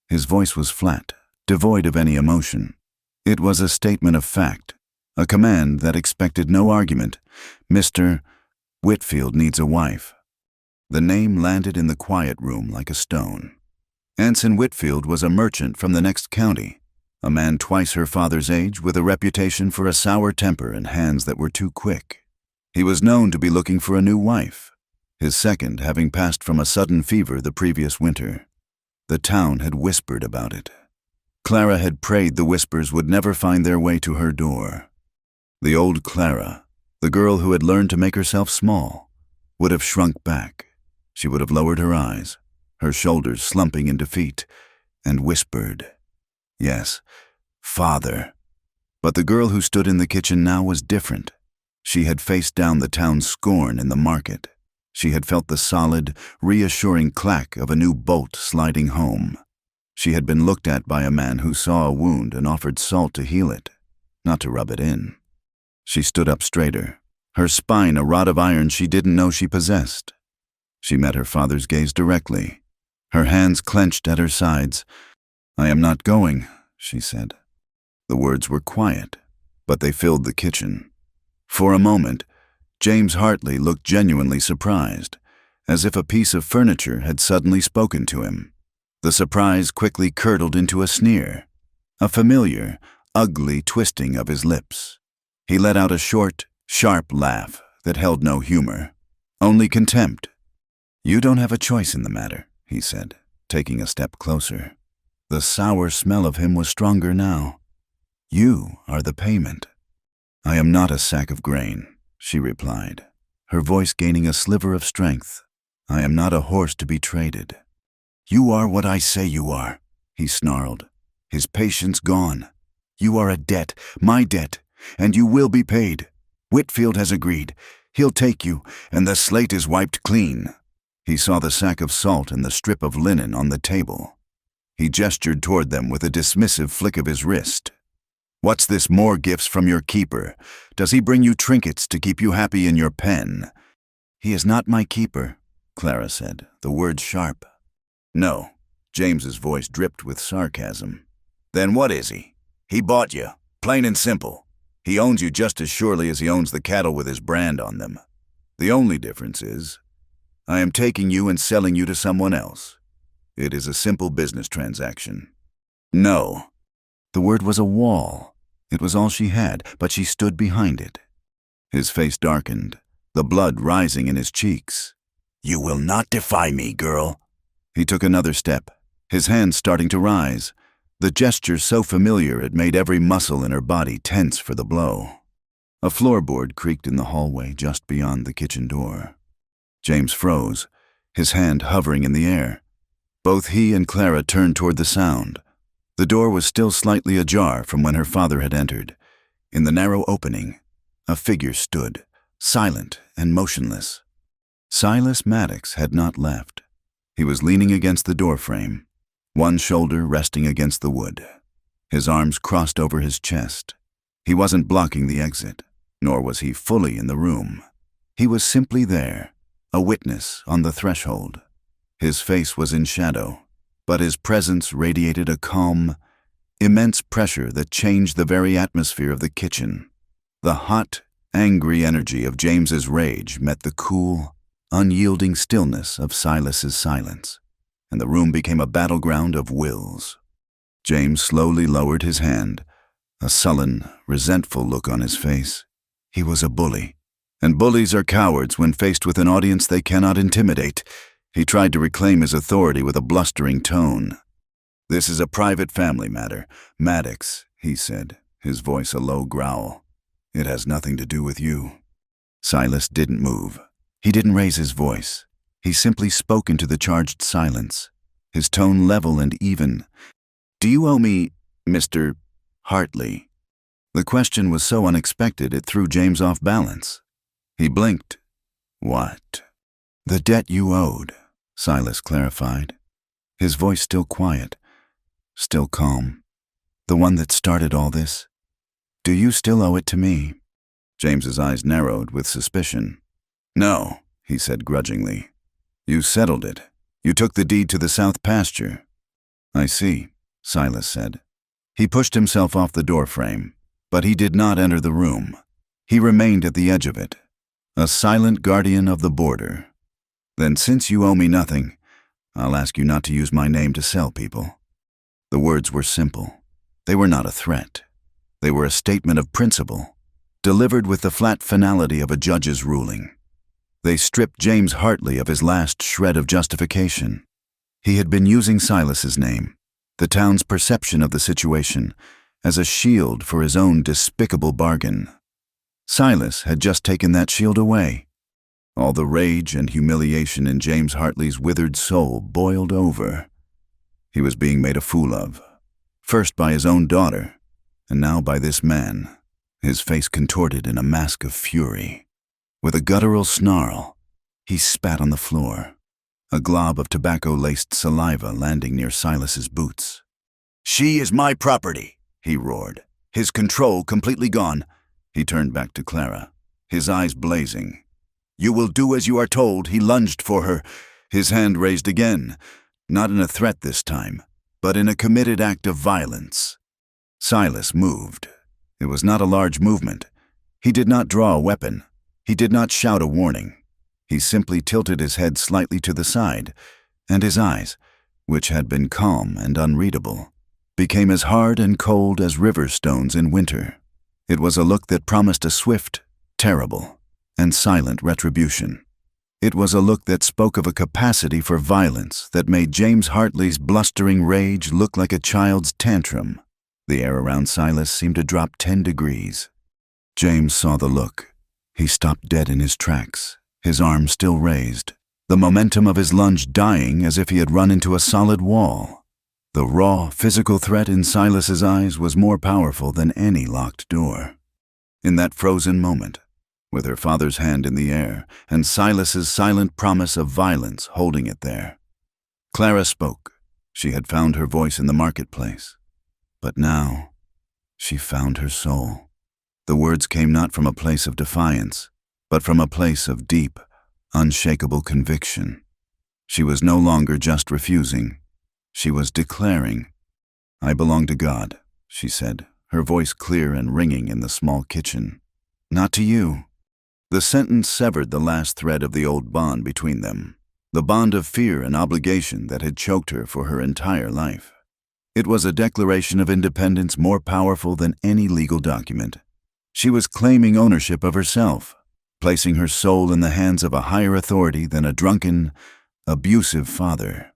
His voice was flat, devoid of any emotion. It was a statement of fact, a command that expected no argument. "Mr. Whitfield needs a wife." The name landed in the quiet room like a stone. Anson Whitfield was a merchant from the next county, a man twice her father's age with a reputation for a sour temper and hands that were too quick. He was known to be looking for a new wife, his second having passed from a sudden fever the previous winter. The town had whispered about it. Clara had prayed the whispers would never find their way to her door. The old Clara, the girl who had learned to make herself small, would have shrunk back. She would have lowered her eyes, her shoulders slumping in defeat, and whispered, "Yes, Father." But the girl who stood in the kitchen now was different. She had faced down the town's scorn in the market. She had felt the solid, reassuring clack of a new bolt sliding home. She had been looked at by a man who saw a wound and offered salt to heal it, not to rub it in. She stood up straighter, her spine a rod of iron she didn't know she possessed. She met her father's gaze directly, her hands clenched at her sides. "I am not going," she said. The words were quiet, but they filled the kitchen. For a moment, James Hartley looked genuinely surprised, as if a piece of furniture had suddenly spoken to him. The surprise quickly curdled into a sneer, a familiar, ugly twisting of his lips. He let out a short, sharp laugh that held no humor, only contempt. "You don't have a choice in the matter," he said, taking a step closer. The sour smell of him was stronger now. "You are the payment." "I am not a sack of grain," she replied, her voice gaining a sliver of strength. "I am not a horse to be traded." "You are what I say you are," he snarled, his patience gone. "You are a debt, my debt, and you will be paid. Whitfield has agreed. He'll take you, and the slate is wiped clean." He saw the sack of salt and the strip of linen on the table. He gestured toward them with a dismissive flick of his wrist. "What's this, more gifts from your keeper? Does he bring you trinkets to keep you happy in your pen?" "He is not my keeper," Clara said, the words sharp. "No," James's voice dripped with sarcasm. "Then what is he? He bought you, plain and simple. He owns you just as surely as he owns the cattle with his brand on them. The only difference is, I am taking you and selling you to someone else. It is a simple business transaction." "No." The word was a wall. It was all she had, but she stood behind it. His face darkened, the blood rising in his cheeks. "You will not defy me, girl." He took another step, his hands starting to rise, the gesture so familiar it made every muscle in her body tense for the blow. A floorboard creaked in the hallway just beyond the kitchen door. James froze, his hand hovering in the air. Both he and Clara turned toward the sound. The door was still slightly ajar from when her father had entered. In the narrow opening, a figure stood, silent and motionless. Silas Maddox had not left. He was leaning against the doorframe, one shoulder resting against the wood, his arms crossed over his chest. He wasn't blocking the exit, nor was he fully in the room. He was simply there, a witness on the threshold. His face was in shadow, but his presence radiated a calm, immense pressure that changed the very atmosphere of the kitchen. The hot, angry energy of James's rage met the cool, unyielding stillness of Silas's silence, and the room became a battleground of wills. James slowly lowered his hand, a sullen, resentful look on his face. He was a bully, and bullies are cowards when faced with an audience they cannot intimidate. He tried to reclaim his authority with a blustering tone. "This is a private family matter, Maddox," he said, his voice a low growl. "It has nothing to do with you." Silas didn't move. He didn't raise his voice. He simply spoke into the charged silence, his tone level and even. "Do you owe me, Mr. Hartley?" The question was so unexpected it threw James off balance. He blinked. What? The debt you owed, Silas clarified, his voice still quiet, still calm. The one that started all this? Do you still owe it to me? James's eyes narrowed with suspicion. No, he said grudgingly. You settled it. You took the deed to the south pasture. I see, Silas said. He pushed himself off the doorframe, but he did not enter the room. He remained at the edge of it, a silent guardian of the border. Then since you owe me nothing, I'll ask you not to use my name to sell people. The words were simple. They were not a threat. They were a statement of principle, delivered with the flat finality of a judge's ruling. They stripped James Hartley of his last shred of justification. He had been using Silas's name, the town's perception of the situation, as a shield for his own despicable bargain. Silas had just taken that shield away. All the rage and humiliation in James Hartley's withered soul boiled over. He was being made a fool of, first by his own daughter, and now by this man, his face contorted in a mask of fury. With a guttural snarl, he spat on the floor, a glob of tobacco-laced saliva landing near Silas's boots. "She is my property," he roared, his control completely gone. He turned back to Clara, his eyes blazing. "You will do as you are told." He lunged for her, his hand raised again, not in a threat this time, but in a committed act of violence. Silas moved. It was not a large movement. He did not draw a weapon. He did not shout a warning. He simply tilted his head slightly to the side, and his eyes, which had been calm and unreadable, became as hard and cold as river stones in winter. It was a look that promised a swift, terrible, and silent retribution. It was a look that spoke of a capacity for violence that made James Hartley's blustering rage look like a child's tantrum. The air around Silas seemed to drop 10 degrees. James saw the look. He stopped dead in his tracks, his arm still raised, the momentum of his lunge dying as if he had run into a solid wall. The raw, physical threat in Silas's eyes was more powerful than any locked door. In that frozen moment, with her father's hand in the air and Silas's silent promise of violence holding it there, Clara spoke. She had found her voice in the marketplace. But now, she found her soul. The words came not from a place of defiance, but from a place of deep, unshakable conviction. She was no longer just refusing. She was declaring. "I belong to God," she said, her voice clear and ringing in the small kitchen. "Not to you." The sentence severed the last thread of the old bond between them, the bond of fear and obligation that had choked her for her entire life. It was a declaration of independence more powerful than any legal document. She was claiming ownership of herself, placing her soul in the hands of a higher authority than a drunken, abusive father.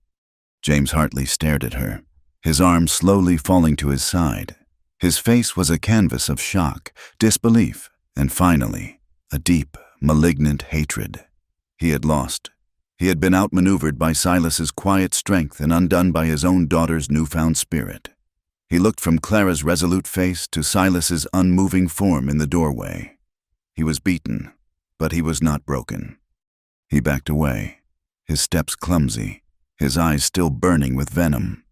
James Hartley stared at her, his arm slowly falling to his side. His face was a canvas of shock, disbelief, and finally, a deep, malignant hatred. He had lost. He had been outmaneuvered by Silas's quiet strength and undone by his own daughter's newfound spirit. He looked from Clara's resolute face to Silas's unmoving form in the doorway. He was beaten, but he was not broken. He backed away, his steps clumsy, his eyes still burning with venom.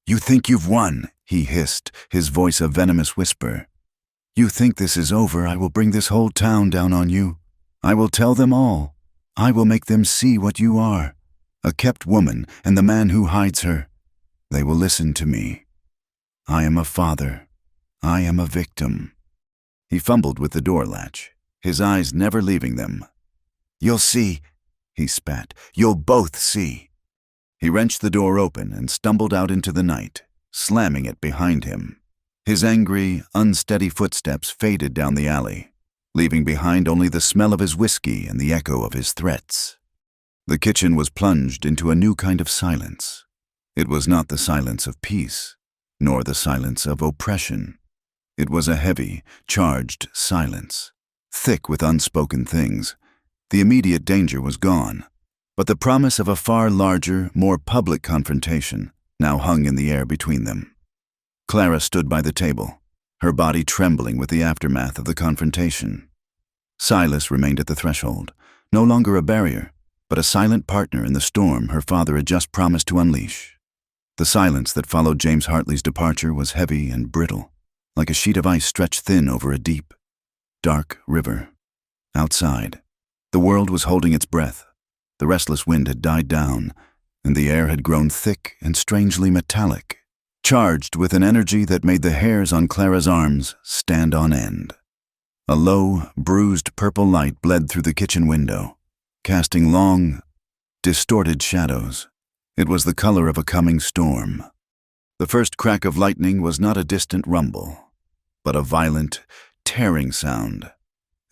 "You think you've won," he hissed, his voice a venomous whisper. "You think this is over. I will bring this whole town down on you. I will tell them all. I will make them see what you are, a kept woman and the man who hides her. They will listen to me. I am a father. I am a victim." He fumbled with the door latch, his eyes never leaving them. "You'll see," he spat. "You'll both see." He wrenched the door open and stumbled out into the night, slamming it behind him. His angry, unsteady footsteps faded down the alley, leaving behind only the smell of his whiskey and the echo of his threats. The kitchen was plunged into a new kind of silence. It was not the silence of peace, nor the silence of oppression. It was a heavy, charged silence, thick with unspoken things. The immediate danger was gone, but the promise of a far larger, more public confrontation now hung in the air between them. Clara stood by the table, her body trembling with the aftermath of the confrontation. Silas remained at the threshold, no longer a barrier, but a silent partner in the storm her father had just promised to unleash. The silence that followed James Hartley's departure was heavy and brittle, like a sheet of ice stretched thin over a deep, dark river. Outside, the world was holding its breath. The restless wind had died down, and the air had grown thick and strangely metallic, charged with an energy that made the hairs on Clara's arms stand on end. A low, bruised purple light bled through the kitchen window, casting long, distorted shadows. It was the color of a coming storm. The first crack of lightning was not a distant rumble, but a violent, tearing sound,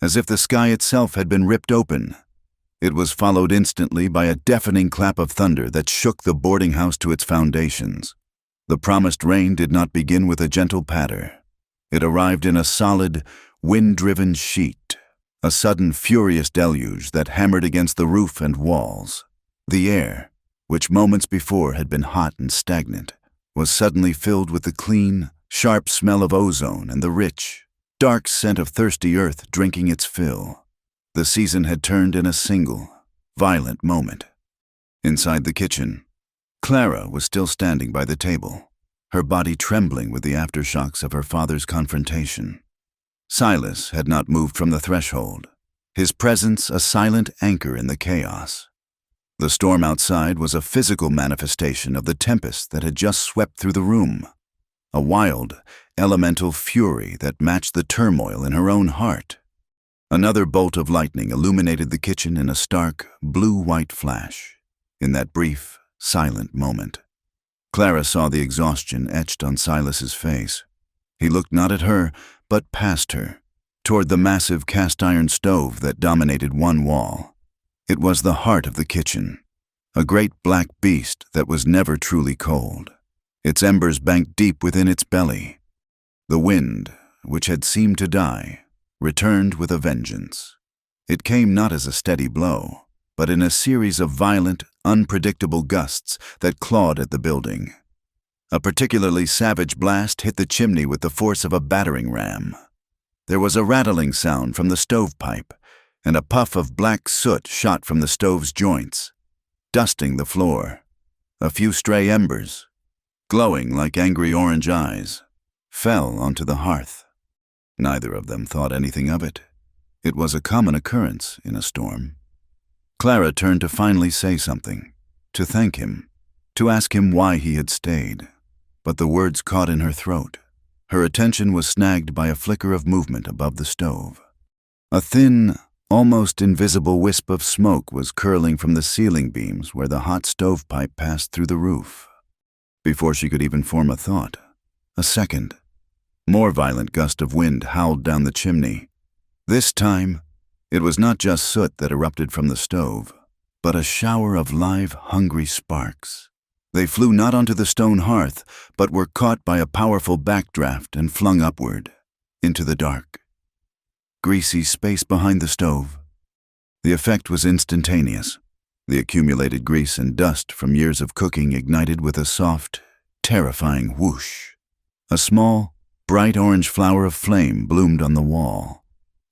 as if the sky itself had been ripped open. It was followed instantly by a deafening clap of thunder that shook the boarding house to its foundations. The promised rain did not begin with a gentle patter. It arrived in a solid, wind-driven sheet, a sudden furious deluge that hammered against the roof and walls. The air, which moments before had been hot and stagnant, was suddenly filled with the clean, sharp smell of ozone and the rich, dark scent of thirsty earth drinking its fill. The season had turned in a single, violent moment. Inside the kitchen, Clara was still standing by the table, her body trembling with the aftershocks of her father's confrontation. Silas had not moved from the threshold, his presence a silent anchor in the chaos. The storm outside was a physical manifestation of the tempest that had just swept through the room, a wild, elemental fury that matched the turmoil in her own heart. Another bolt of lightning illuminated the kitchen in a stark, blue-white flash. In that brief, silent moment, Clara saw the exhaustion etched on Silas's face. He looked not at her, but past her, toward the massive cast-iron stove that dominated one wall. It was the heart of the kitchen, a great black beast that was never truly cold, its embers banked deep within its belly. The wind, which had seemed to die, returned with a vengeance. It came not as a steady blow, but in a series of violent, unpredictable gusts that clawed at the building. A particularly savage blast hit the chimney with the force of a battering ram. There was a rattling sound from the stovepipe, and a puff of black soot shot from the stove's joints, dusting the floor. A few stray embers, glowing like angry orange eyes, fell onto the hearth. Neither of them thought anything of it. It was a common occurrence in a storm. Clara turned to finally say something, to thank him, to ask him why he had stayed, but the words caught in her throat. Her attention was snagged by a flicker of movement above the stove. A thin, almost invisible wisp of smoke was curling from the ceiling beams where the hot stovepipe passed through the roof. Before she could even form a thought, a second, more violent gust of wind howled down the chimney. This time, it was not just soot that erupted from the stove, but a shower of live, hungry sparks. They flew not onto the stone hearth, but were caught by a powerful backdraft and flung upward, into the dark, greasy space behind the stove. The effect was instantaneous. The accumulated grease and dust from years of cooking ignited with a soft, terrifying whoosh. A small, bright orange flower of flame bloomed on the wall,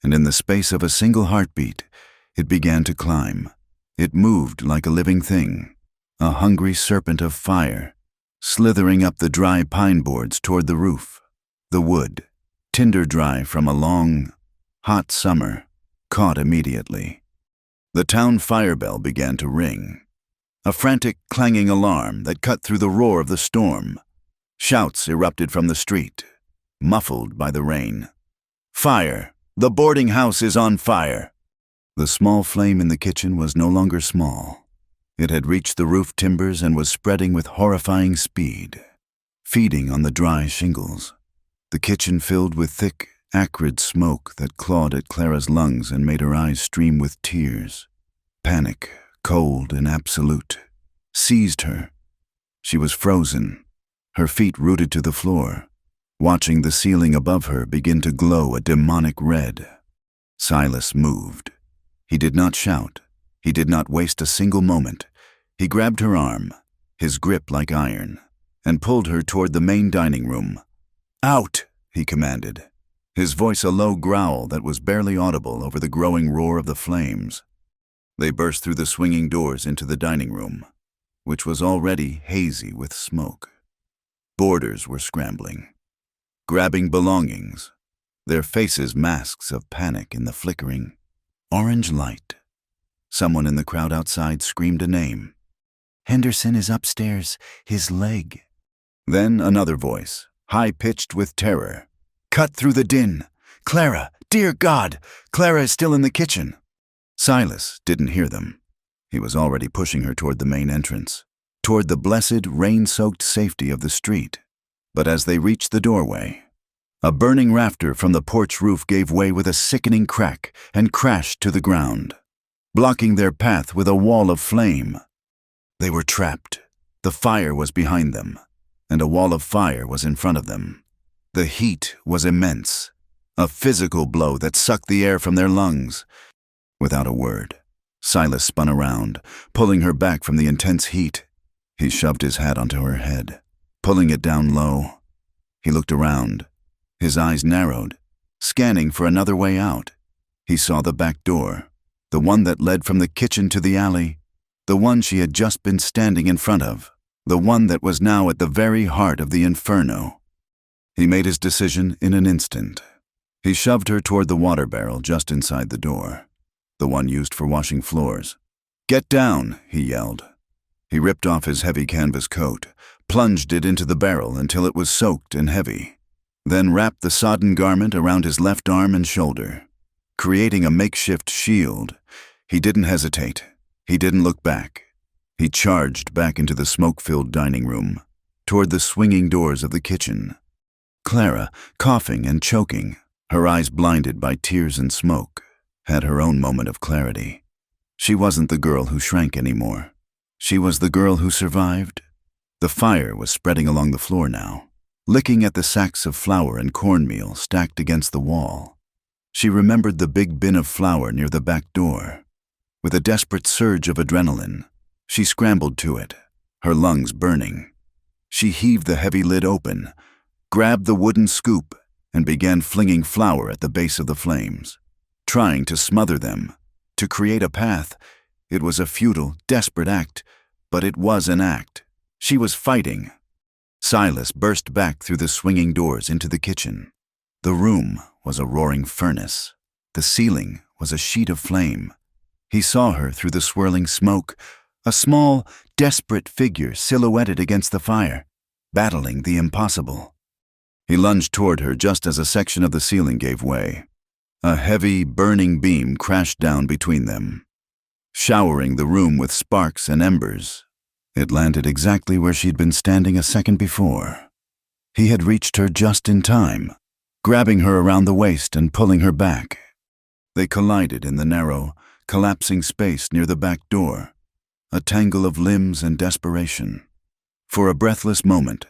and in the space of a single heartbeat, it began to climb. It moved like a living thing, a hungry serpent of fire, slithering up the dry pine boards toward the roof. The wood, tinder dry from a long, hot summer, caught immediately. The town fire bell began to ring, a frantic clanging alarm that cut through the roar of the storm. Shouts erupted from the street, muffled by the rain. "Fire! The boarding house is on fire!" The small flame in the kitchen was no longer small. It had reached the roof timbers and was spreading with horrifying speed, feeding on the dry shingles. The kitchen filled with thick, acrid smoke that clawed at Clara's lungs and made her eyes stream with tears. Panic, cold and absolute, seized her. She was frozen, her feet rooted to the floor, watching the ceiling above her begin to glow a demonic red. Silas moved. He did not shout. He did not waste a single moment. He grabbed her arm, his grip like iron, and pulled her toward the main dining room. "Out!" he commanded. his voice a low growl that was barely audible over the growing roar of the flames. They burst through the swinging doors into the dining room, which was already hazy with smoke. Boarders were scrambling, grabbing belongings, their faces masks of panic in the flickering orange light. Someone in the crowd outside screamed a name. "Henderson is upstairs, his leg." Then another voice, high-pitched with terror, cut through the din. "Clara! Dear God! Clara is still in the kitchen!" Silas didn't hear them. He was already pushing her toward the main entrance, toward the blessed, rain-soaked safety of the street. But as they reached the doorway, a burning rafter from the porch roof gave way with a sickening crack and crashed to the ground, blocking their path with a wall of flame. They were trapped. The fire was behind them, and a wall of fire was in front of them. The heat was immense, a physical blow that sucked the air from their lungs. Without a word, Silas spun around, pulling her back from the intense heat. He shoved his hat onto her head, pulling it down low. He looked around, his eyes narrowed, scanning for another way out. He saw the back door, the one that led from the kitchen to the alley, the one she had just been standing in front of, the one that was now at the very heart of the inferno. He made his decision in an instant. He shoved her toward the water barrel just inside the door, the one used for washing floors. "Get down," he yelled. He ripped off his heavy canvas coat, plunged it into the barrel until it was soaked and heavy, then wrapped the sodden garment around his left arm and shoulder, creating a makeshift shield. He didn't hesitate. He didn't look back. He charged back into the smoke-filled dining room, toward the swinging doors of the kitchen. Clara, coughing and choking, her eyes blinded by tears and smoke, had her own moment of clarity. She wasn't the girl who shrank anymore. She was the girl who survived. The fire was spreading along the floor now, licking at the sacks of flour and cornmeal stacked against the wall. She remembered the big bin of flour near the back door. With a desperate surge of adrenaline, she scrambled to it, her lungs burning. She heaved the heavy lid open, grabbed the wooden scoop, and began flinging flour at the base of the flames, trying to smother them, to create a path. It was a futile, desperate act, but it was an act. She was fighting. Silas burst back through the swinging doors into the kitchen. The room was a roaring furnace. The ceiling was a sheet of flame. He saw her through the swirling smoke, a small, desperate figure silhouetted against the fire, battling the impossible. He lunged toward her just as a section of the ceiling gave way. A heavy, burning beam crashed down between them, showering the room with sparks and embers. It landed exactly where she'd been standing a second before. He had reached her just in time, grabbing her around the waist and pulling her back. They collided in the narrow, collapsing space near the back door, a tangle of limbs and desperation. For a breathless moment,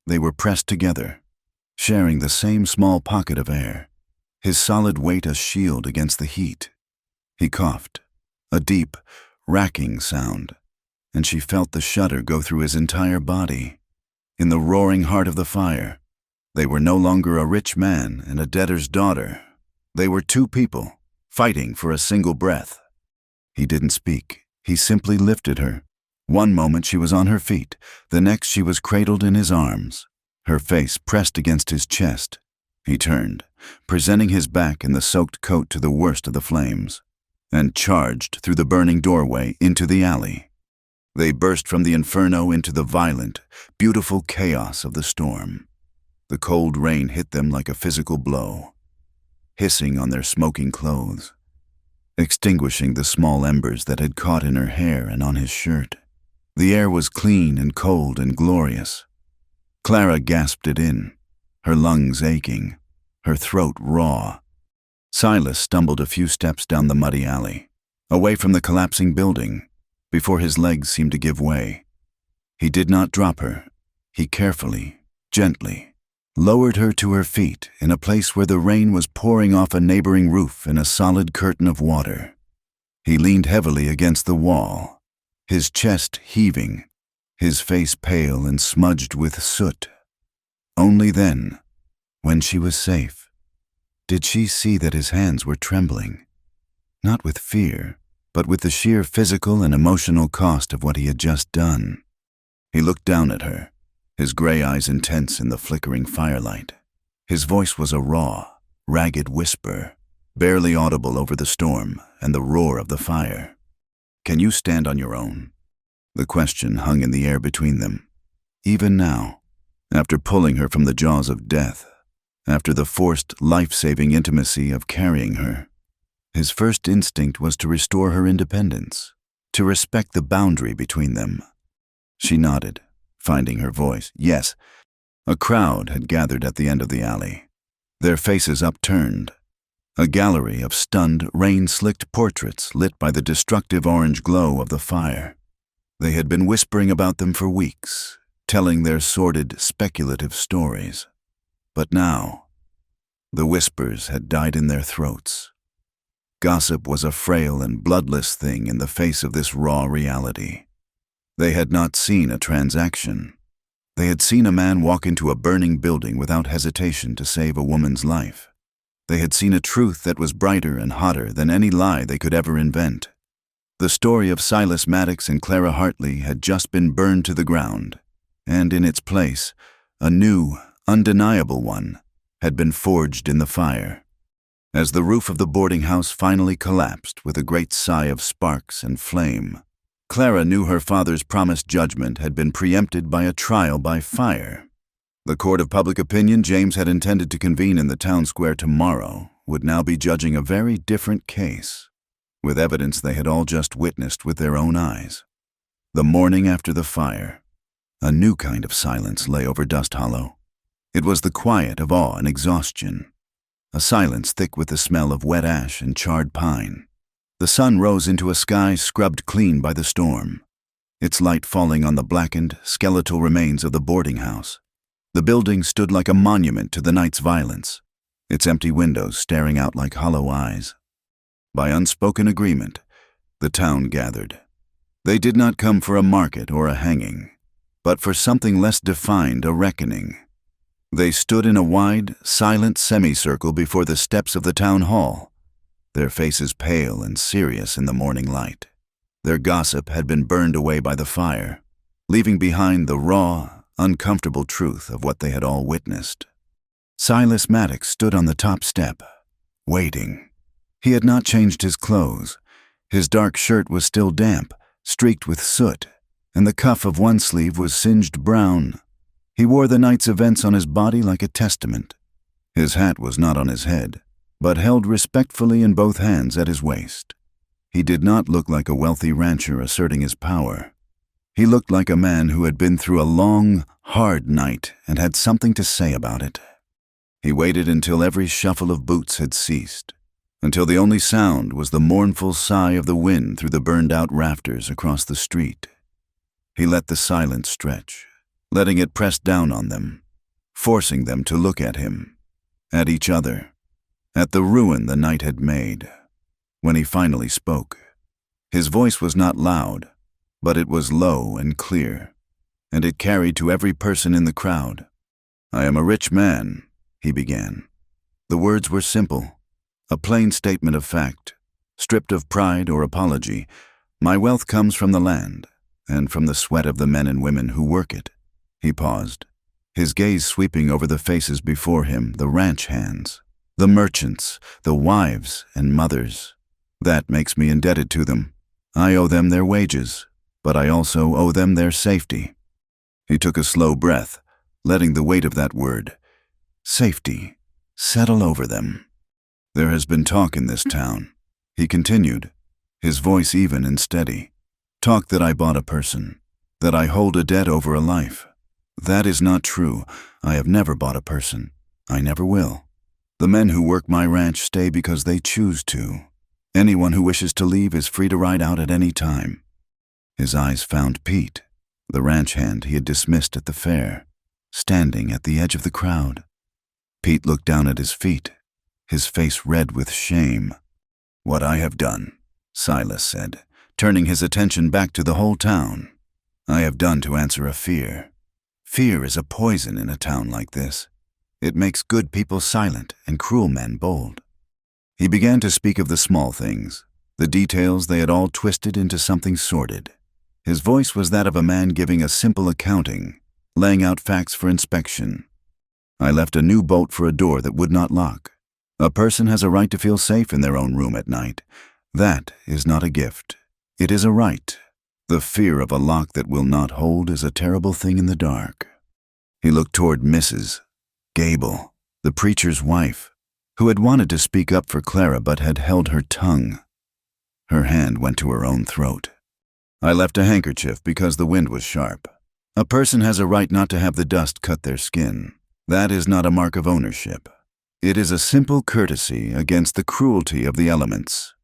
they were pressed together, sharing the same small pocket of air, his solid weight a shield against the heat. He coughed, a deep, racking sound, and she felt the shudder go through his entire body. In the roaring heart of the fire, they were no longer a rich man and a debtor's daughter. They were two people, fighting for a single breath. He didn't speak. He simply lifted her. One moment she was on her feet, the next she was cradled in his arms, her face pressed against his chest. He turned, presenting his back in the soaked coat to the worst of the flames, and charged through the burning doorway into the alley. They burst from the inferno into the violent, beautiful chaos of the storm. The cold rain hit them like a physical blow, hissing on their smoking clothes, extinguishing the small embers that had caught in her hair and on his shirt. The air was clean and cold and glorious. Clara gasped it in, her lungs aching, her throat raw. Silas stumbled a few steps down the muddy alley, away from the collapsing building, before his legs seemed to give way. He did not drop her. He carefully, gently, lowered her to her feet in a place where the rain was pouring off a neighboring roof in a solid curtain of water. He leaned heavily against the wall, his chest heaving, his face pale and smudged with soot. Only then, when she was safe, Did she see that his hands were trembling? Not with fear, but with the sheer physical and emotional cost of what he had just done. He looked down at her, his gray eyes intense in the flickering firelight. His voice was a raw, ragged whisper, barely audible over the storm and the roar of the fire. "Can you stand on your own?" The question hung in the air between them. Even now, after pulling her from the jaws of death, after the forced, life-saving intimacy of carrying her, his first instinct was to restore her independence, to respect the boundary between them. She nodded, finding her voice. Yes. A crowd had gathered at the end of the alley, their faces upturned. A gallery of stunned, rain-slicked portraits lit by the destructive orange glow of the fire. They had been whispering about them for weeks, telling their sordid, speculative stories. But now, the whispers had died in their throats. Gossip was a frail and bloodless thing in the face of this raw reality. They had not seen a transaction. They had seen a man walk into a burning building without hesitation to save a woman's life. They had seen a truth that was brighter and hotter than any lie they could ever invent. The story of Silas Maddox and Clara Hartley had just been burned to the ground, and in its place, a new, undeniable one had been forged in the fire. As the roof of the boarding house finally collapsed with a great sigh of sparks and flame, Clara knew her father's promised judgment had been preempted by a trial by fire. The court of public opinion James had intended to convene in the town square tomorrow would now be judging a very different case, with evidence they had all just witnessed with their own eyes. The morning after the fire, a new kind of silence lay over Dust Hollow. It was the quiet of awe and exhaustion, a silence thick with the smell of wet ash and charred pine. The sun rose into a sky scrubbed clean by the storm, its light falling on the blackened, skeletal remains of the boarding house. The building stood like a monument to the night's violence, its empty windows staring out like hollow eyes. By unspoken agreement, the town gathered. They did not come for a market or a hanging, but for something less defined, a reckoning. They stood in a wide, silent semicircle before the steps of the town hall, their faces pale and serious in the morning light. Their gossip had been burned away by the fire, leaving behind the raw, uncomfortable truth of what they had all witnessed. Silas Maddox stood on the top step, waiting. He had not changed his clothes. His dark shirt was still damp, streaked with soot, and the cuff of one sleeve was singed brown. He wore the night's events on his body like a testament. His hat was not on his head, but held respectfully in both hands at his waist. He did not look like a wealthy rancher asserting his power. He looked like a man who had been through a long, hard night and had something to say about it. He waited until every shuffle of boots had ceased, until the only sound was the mournful sigh of the wind through the burned-out rafters across the street. He let the silence stretch, letting it press down on them, forcing them to look at him, at each other, at the ruin the night had made. When he finally spoke, his voice was not loud, but it was low and clear, and it carried to every person in the crowd. "I am a rich man," he began. The words were simple, a plain statement of fact, stripped of pride or apology. "My wealth comes from the land, and from the sweat of the men and women who work it." He paused, his gaze sweeping over the faces before him, the ranch hands, the merchants, the wives and mothers. "That makes me indebted to them. I owe them their wages, but I also owe them their safety." He took a slow breath, letting the weight of that word, safety, settle over them. "There has been talk in this town," he continued, his voice even and steady. "Talk that I bought a person, that I hold a debt over a life. That is not true. I have never bought a person. I never will. The men who work my ranch stay because they choose to. Anyone who wishes to leave is free to ride out at any time." His eyes found Pete, the ranch hand he had dismissed at the fair, standing at the edge of the crowd. Pete looked down at his feet, his face red with shame. "What I have done," Silas said, turning his attention back to the whole town, "I have done to answer a fear. Fear is a poison in a town like this. It makes good people silent and cruel men bold. He began to speak of the small things, the details they had all twisted into something sordid. His voice was that of a man giving a simple accounting, laying out facts for inspection. I left a new bolt for a door that would not lock. A person has a right to feel safe in their own room at night. That is not a gift. It is a right. The fear of a lock that will not hold is a terrible thing in the dark. He looked toward Mrs. Gable, the preacher's wife, who had wanted to speak up for Clara but had held her tongue. Her hand went to her own throat. I left a handkerchief because the wind was sharp. A person has a right not to have the dust cut their skin. That is not a mark of ownership. It is a simple courtesy against the cruelty of the elements.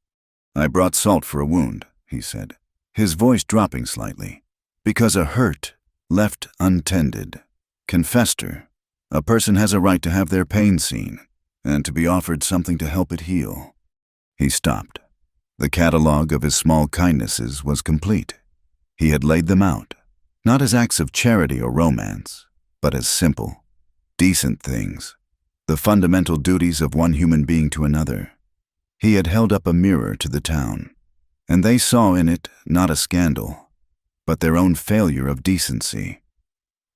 I brought salt for a wound, he said, his voice dropping slightly, because a hurt, left untended, can fester. A person has a right to have their pain seen, and to be offered something to help it heal. He stopped. The catalogue of his small kindnesses was complete. He had laid them out, not as acts of charity or romance, but as simple, decent things, the fundamental duties of one human being to another. He had held up a mirror to the town, and they saw in it not a scandal, but their own failure of decency.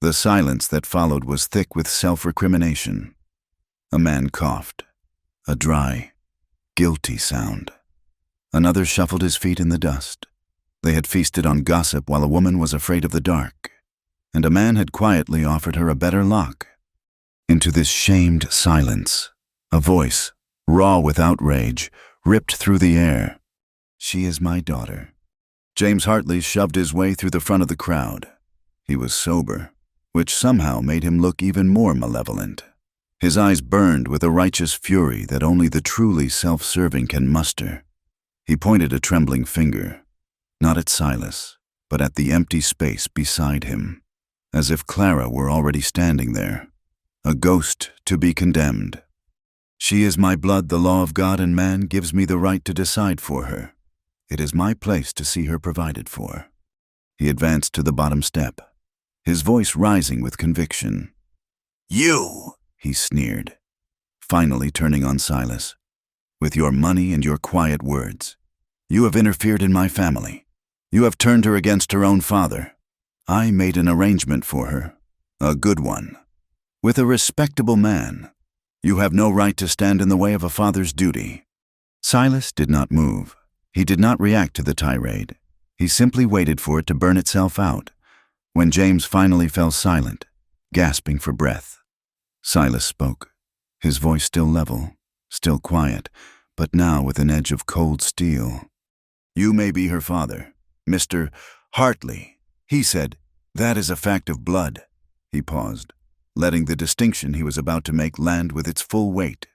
The silence that followed was thick with self-recrimination. A man coughed, a dry, guilty sound. Another shuffled his feet in the dust. They had feasted on gossip while a woman was afraid of the dark, and a man had quietly offered her a better lock. Into this shamed silence, a voice, raw with outrage, ripped through the air. "She is my daughter." James Hartley shoved his way through the front of the crowd. He was sober, which somehow made him look even more malevolent. His eyes burned with a righteous fury that only the truly self-serving can muster. He pointed a trembling finger, not at Silas, but at the empty space beside him, as if Clara were already standing there, a ghost to be condemned. "She is my blood. The law of God and man gives me the right to decide for her. It is my place to see her provided for." He advanced to the bottom step, his voice rising with conviction. "You," he sneered, finally turning on Silas, "with your money and your quiet words. You have interfered in my family. You have turned her against her own father. I made an arrangement for her, a good one, with a respectable man. You have no right to stand in the way of a father's duty." Silas did not move. He did not react to the tirade. He simply waited for it to burn itself out. When James finally fell silent, gasping for breath, Silas spoke, his voice still level, still quiet, but now with an edge of cold steel. "You may be her father, Mr. Hartley," he said. "That is a fact of blood." He paused, letting the distinction he was about to make land with its full weight.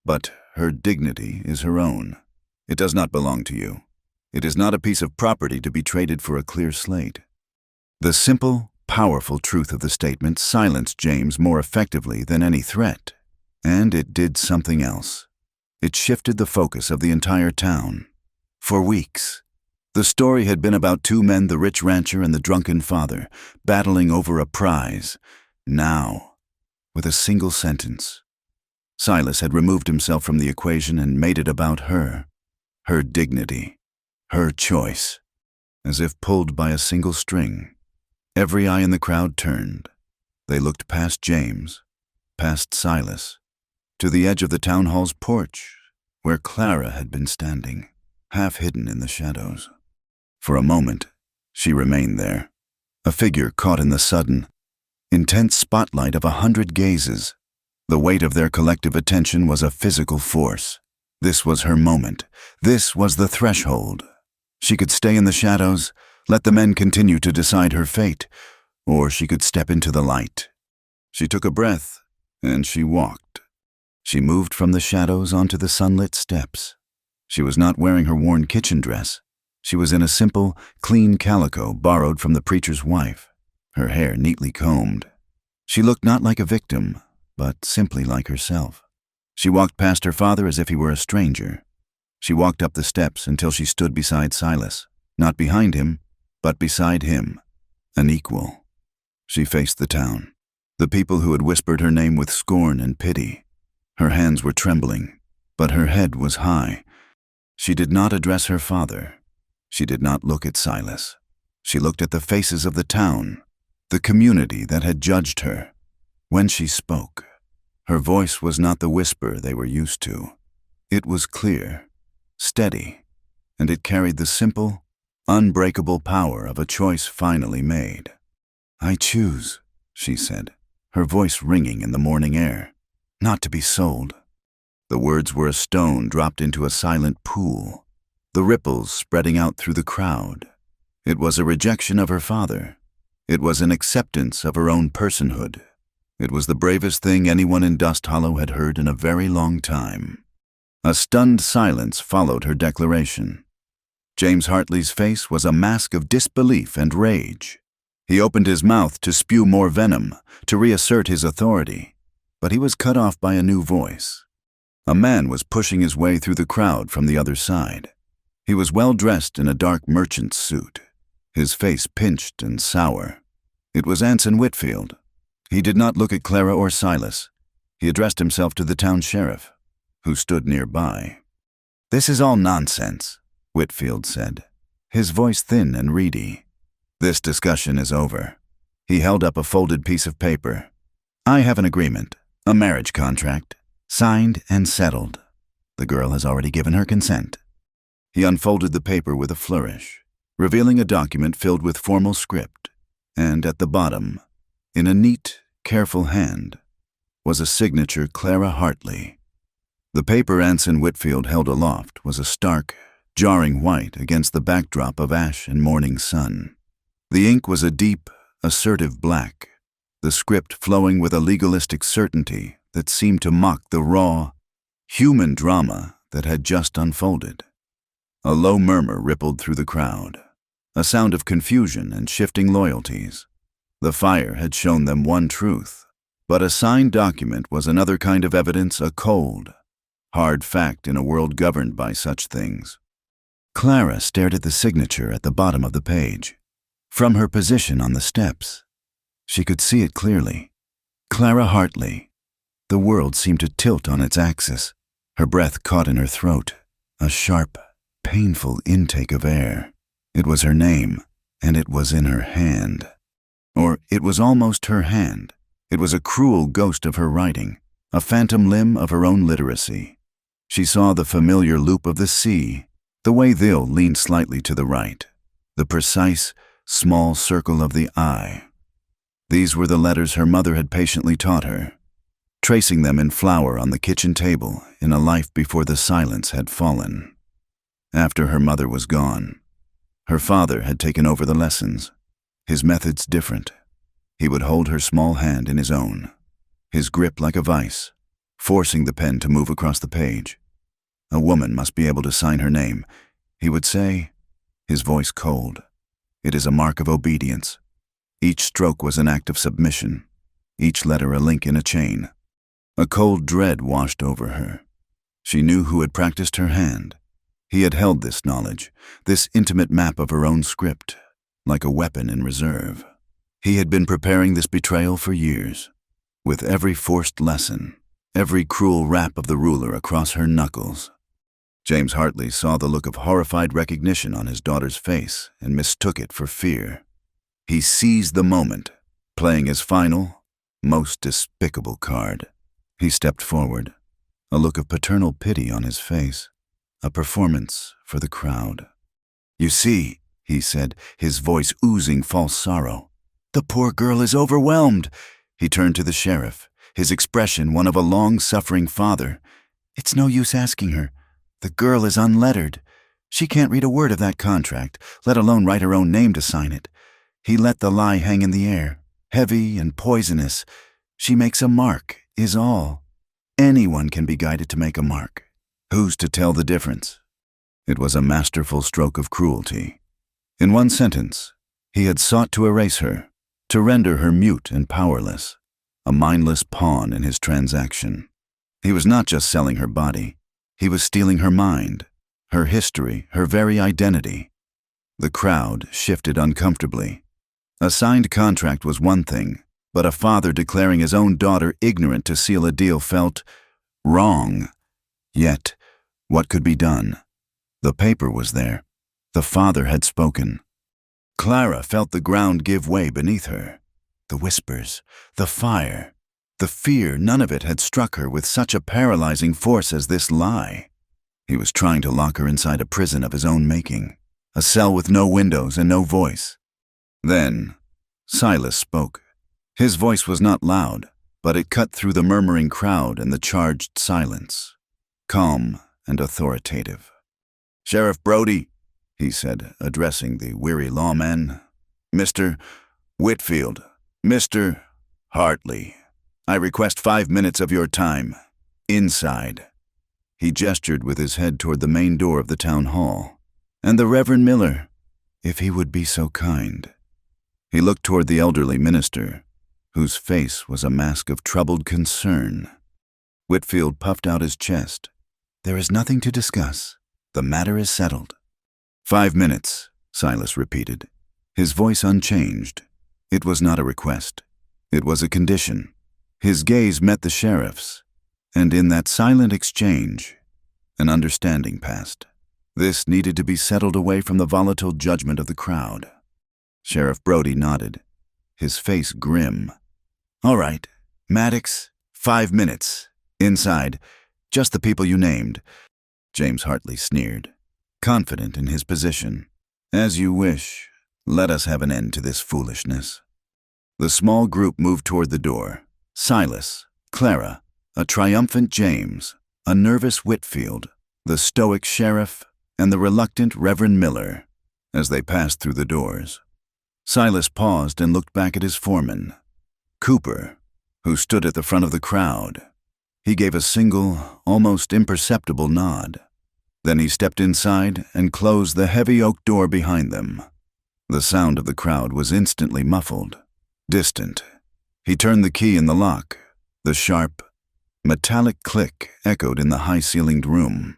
"But her dignity is her own. It does not belong to you. It is not a piece of property to be traded for a clear slate." The simple, powerful truth of the statement silenced James more effectively than any threat. And it did something else. It shifted the focus of the entire town. For weeks, the story had been about two men, the rich rancher and the drunken father, battling over a prize. Now, with a single sentence, Silas had removed himself from the equation and made it about her dignity, her choice. As if pulled by a single string, every eye in the crowd turned. They looked past James, past Silas, to the edge of the town hall's porch, where Clara had been standing, half hidden in the shadows. For a moment, she remained there, a figure caught in the sudden, intense spotlight of 100 gazes. The weight of their collective attention was a physical force. This was her moment. This was the threshold. She could stay in the shadows, let the men continue to decide her fate, or she could step into the light. She took a breath, and she walked. She moved from the shadows onto the sunlit steps. She was not wearing her worn kitchen dress. She was in a simple, clean calico borrowed from the preacher's wife, her hair neatly combed. She looked not like a victim, but simply like herself. She walked past her father as if he were a stranger. She walked up the steps until she stood beside Silas, not behind him, but beside him, an equal. She faced the town. The people who had whispered her name with scorn and pity. Her hands were trembling, but her head was high. She did not address her father. She did not look at Silas. She looked at the faces of the town, the community that had judged her. When she spoke, her voice was not the whisper they were used to. It was clear, steady, and it carried the simple, unbreakable power of a choice finally made. "I choose," she said, her voice ringing in the morning air, "not to be sold." The words were a stone dropped into a silent pool, the ripples spreading out through the crowd. It was a rejection of her father. It was an acceptance of her own personhood. It was the bravest thing anyone in Dust Hollow had heard in a very long time. A stunned silence followed her declaration. James Hartley's face was a mask of disbelief and rage. He opened his mouth to spew more venom, to reassert his authority, but he was cut off by a new voice. A man was pushing his way through the crowd from the other side. He was well dressed in a dark merchant's suit, his face pinched and sour. It was Anson Whitfield. He did not look at Clara or Silas. He addressed himself to the town sheriff, who stood nearby. "This is all nonsense," Whitfield said, his voice thin and reedy. "This discussion is over." He held up a folded piece of paper. "I have an agreement, a marriage contract, signed and settled. The girl has already given her consent." He unfolded the paper with a flourish, revealing a document filled with formal script, and at the bottom, in a neat, careful hand, was a signature Clara Hartley. The paper Anson Whitfield held aloft was a stark, jarring white against the backdrop of ash and morning sun. The ink was a deep, assertive black, the script flowing with a legalistic certainty that seemed to mock the raw, human drama that had just unfolded. A low murmur rippled through the crowd, a sound of confusion and shifting loyalties. The fire had shown them one truth, but a signed document was another kind of evidence, a cold, hard fact in a world governed by such things. Clara stared at the signature at the bottom of the page. From her position on the steps, she could see it clearly. Clara Hartley. The world seemed to tilt on its axis. Her breath caught in her throat, a sharp, painful intake of air. It was her name, and it was in her hand. Or it was almost her hand. It was a cruel ghost of her writing, a phantom limb of her own literacy. She saw the familiar loop of the C, the way they'll leaned slightly to the right, the precise, small circle of the I. These were the letters her mother had patiently taught her, tracing them in flour on the kitchen table in a life before the silence had fallen. After her mother was gone, her father had taken over the lessons, his methods different. He would hold her small hand in his own, his grip like a vice, forcing the pen to move across the page. A woman must be able to sign her name, he would say, his voice cold. It is a mark of obedience. Each stroke was an act of submission, each letter a link in a chain. A cold dread washed over her. She knew who had practiced her hand. He had held this knowledge, this intimate map of her own script, like a weapon in reserve. He had been preparing this betrayal for years, with every forced lesson, every cruel rap of the ruler across her knuckles. James Hartley saw the look of horrified recognition on his daughter's face and mistook it for fear. He seized the moment, playing his final, most despicable card. He stepped forward, a look of paternal pity on his face, a performance for the crowd. "You see," he said, his voice oozing false sorrow, "the poor girl is overwhelmed." He turned to the sheriff, his expression one of a long-suffering father. "It's no use asking her. The girl is unlettered. She can't read a word of that contract, let alone write her own name to sign it." He let the lie hang in the air, heavy and poisonous. "She makes a mark, is all. Anyone can be guided to make a mark. Who's to tell the difference?" It was a masterful stroke of cruelty. In one sentence, he had sought to erase her, to render her mute and powerless, a mindless pawn in his transaction. He was not just selling her body, he was stealing her mind, her history, her very identity. The crowd shifted uncomfortably. A signed contract was one thing, but a father declaring his own daughter ignorant to seal a deal felt wrong. Yet, what could be done? The paper was there. The father had spoken. Clara felt the ground give way beneath her. The whispers, the fire, the fear, none of it had struck her with such a paralyzing force as this lie. He was trying to lock her inside a prison of his own making, a cell with no windows and no voice. Then, Silas spoke. His voice was not loud, but it cut through the murmuring crowd and the charged silence, calm and authoritative. "Sheriff Brody," he said, addressing the weary lawman. "Mr. Whitfield, Mr. Hartley, I request 5 minutes of your time. Inside." He gestured with his head toward the main door of the town hall. "And the Reverend Miller, if he would be so kind." He looked toward the elderly minister, whose face was a mask of troubled concern. Whitfield puffed out his chest. "There is nothing to discuss. The matter is settled." 5 minutes, Silas repeated, his voice unchanged. It was not a request. It was a condition. His gaze met the sheriff's, and in that silent exchange, an understanding passed. This needed to be settled away from the volatile judgment of the crowd. Sheriff Brody nodded, his face grim. "All right, Maddox, 5 minutes. Inside, just the people you named." James Hartley sneered, confident in his position. "As you wish. Let us have an end to this foolishness." The small group moved toward the door. Silas, Clara, a triumphant James, a nervous Whitfield, the stoic sheriff, and the reluctant Reverend Miller, as they passed through the doors. Silas paused and looked back at his foreman, Cooper, who stood at the front of the crowd. He gave a single, almost imperceptible nod. Then he stepped inside and closed the heavy oak door behind them. The sound of the crowd was instantly muffled, distant. He turned the key in the lock. The sharp, metallic click echoed in the high-ceilinged room.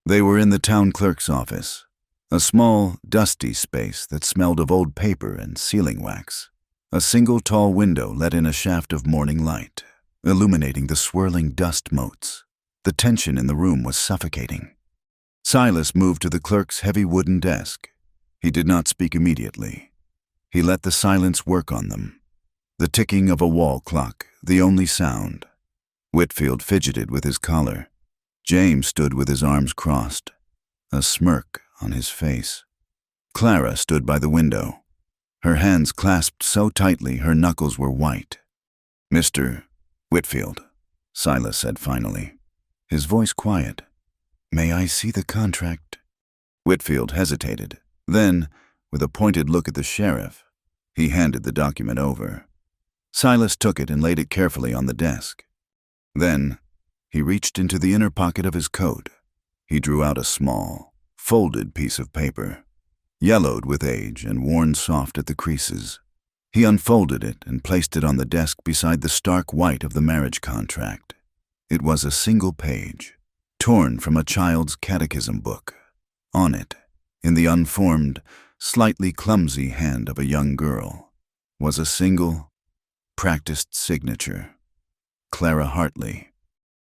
They were in the town clerk's office, a small, dusty space that smelled of old paper and sealing wax. A single tall window let in a shaft of morning light, illuminating the swirling dust motes. The tension in the room was suffocating. Silas moved to the clerk's heavy wooden desk. He did not speak immediately. He let the silence work on them. The ticking of a wall clock, the only sound. Whitfield fidgeted with his collar. James stood with his arms crossed, a smirk on his face. Clara stood by the window, her hands clasped so tightly her knuckles were white. "Mr. Whitfield," Silas said finally, his voice quiet. "May I see the contract?" Whitfield hesitated. Then, with a pointed look at the sheriff, he handed the document over. Silas took it and laid it carefully on the desk. Then, he reached into the inner pocket of his coat. He drew out a small, folded piece of paper, yellowed with age and worn soft at the creases. He unfolded it and placed it on the desk beside the stark white of the marriage contract. It was a single page, torn from a child's catechism book. On it, in the unformed, slightly clumsy hand of a young girl, was a single, practiced signature. Clara Hartley.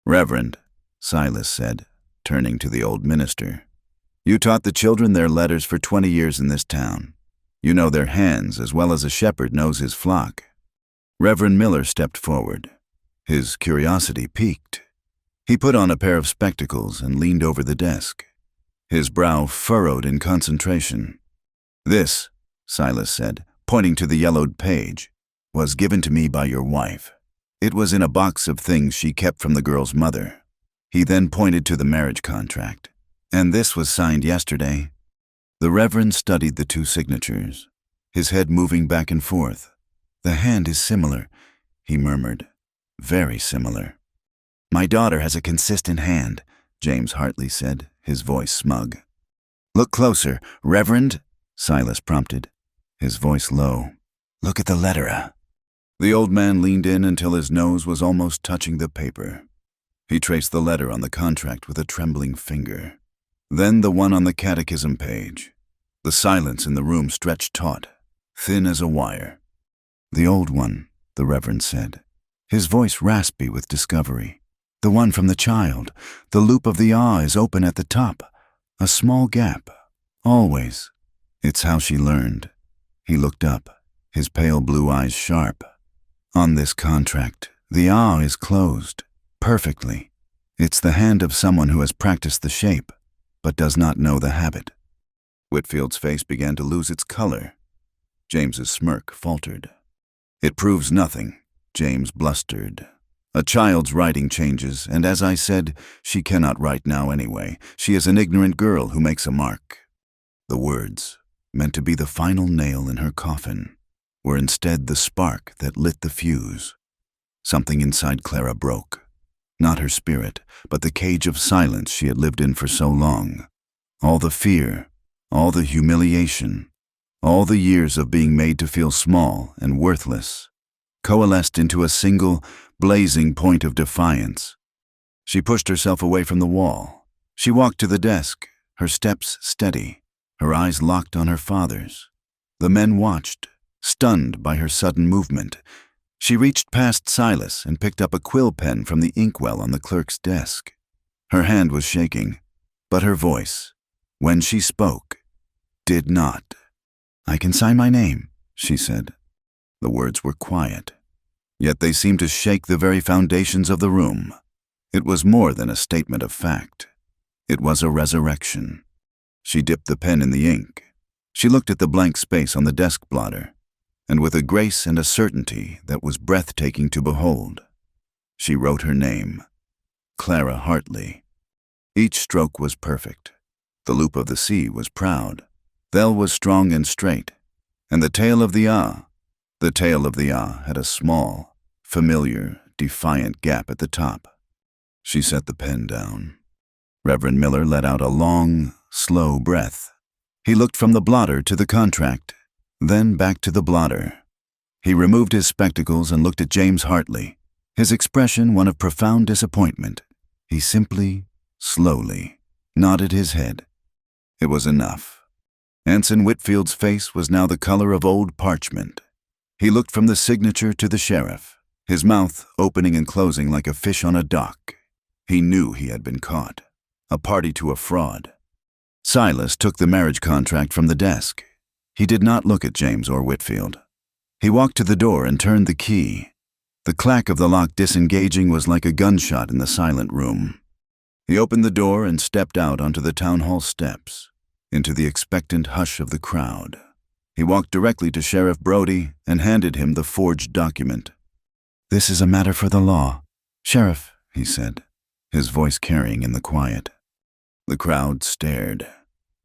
"Reverend," Silas said, turning to the old minister, "you taught the children their letters for 20 years in this town. You know their hands as well as a shepherd knows his flock." Reverend Miller stepped forward. His curiosity piqued. He put on a pair of spectacles and leaned over the desk, his brow furrowed in concentration. "This," Silas said, pointing to the yellowed page, "was given to me by your wife. It was in a box of things she kept from the girl's mother." He then pointed to the marriage contract. "And this was signed yesterday." The Reverend studied the two signatures, his head moving back and forth. "The hand is similar," he murmured. "Very similar." "My daughter has a consistent hand," James Hartley said, his voice smug. "Look closer, Reverend," Silas prompted, his voice low. "Look at the lettera." The old man leaned in until his nose was almost touching the paper. He traced the letter on the contract with a trembling finger. Then the one on the catechism page. The silence in the room stretched taut, thin as a wire. "The old one," the Reverend said, his voice raspy with discovery. "The one from the child. The loop of the ah is open at the top. A small gap. Always." "It's how she learned." He looked up, his pale blue eyes sharp. "On this contract, the ah is closed. Perfectly. It's the hand of someone who has practiced the shape, but does not know the habit." Whitfield's face began to lose its color. James's smirk faltered. "It proves nothing," James blustered. "A child's writing changes, and as I said, she cannot write now anyway. She is an ignorant girl who makes a mark." The words, meant to be the final nail in her coffin, were instead the spark that lit the fuse. Something inside Clara broke. Not her spirit, but the cage of silence she had lived in for so long. All the fear, all the humiliation, all the years of being made to feel small and worthless, coalesced into a single, blazing point of defiance. She pushed herself away from the wall. She walked to the desk, her steps steady, her eyes locked on her father's. The men watched, stunned by her sudden movement. She reached past Silas and picked up a quill pen from the inkwell on the clerk's desk. Her hand was shaking, but her voice, when she spoke, did not. "I can sign my name," she said. The words were quiet, yet they seemed to shake the very foundations of the room. It was more than a statement of fact. It was a resurrection. She dipped the pen in the ink. She looked at the blank space on the desk blotter, and with a grace and a certainty that was breathtaking to behold, she wrote her name, Clara Hartley. Each stroke was perfect. The loop of the C was proud. The L was strong and straight, and the tail of the ah had a small, familiar, defiant gap at the top. She set the pen down. Reverend Miller let out a long, slow breath. He looked from the blotter to the contract, then back to the blotter. He removed his spectacles and looked at James Hartley, his expression one of profound disappointment. He simply, slowly, nodded his head. It was enough. Anson Whitfield's face was now the color of old parchment. He looked from the signature to the sheriff, his mouth opening and closing like a fish on a dock. He knew he had been caught, a party to a fraud. Silas took the marriage contract from the desk. He did not look at James or Whitfield. He walked to the door and turned the key. The clack of the lock disengaging was like a gunshot in the silent room. He opened the door and stepped out onto the town hall steps, into the expectant hush of the crowd. He walked directly to Sheriff Brody and handed him the forged document. "This is a matter for the law. Sheriff," he said, his voice carrying in the quiet. The crowd stared,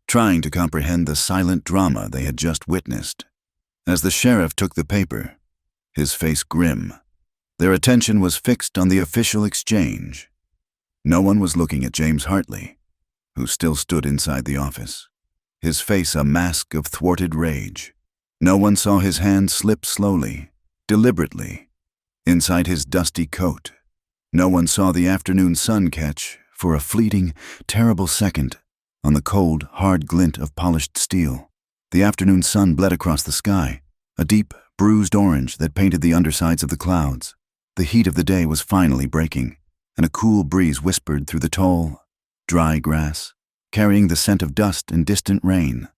trying to comprehend the silent drama they had just witnessed. As the sheriff took the paper, his face grim, their attention was fixed on the official exchange. No one was looking at James Hartley, who still stood inside the office, his face a mask of thwarted rage. No one saw his hand slip slowly, deliberately, inside his dusty coat. No one saw the afternoon sun catch, for a fleeting, terrible second, on the cold, hard glint of polished steel. The afternoon sun bled across the sky, a deep, bruised orange that painted the undersides of the clouds. The heat of the day was finally breaking, and a cool breeze whispered through the tall, dry grass, carrying the scent of dust and distant rain.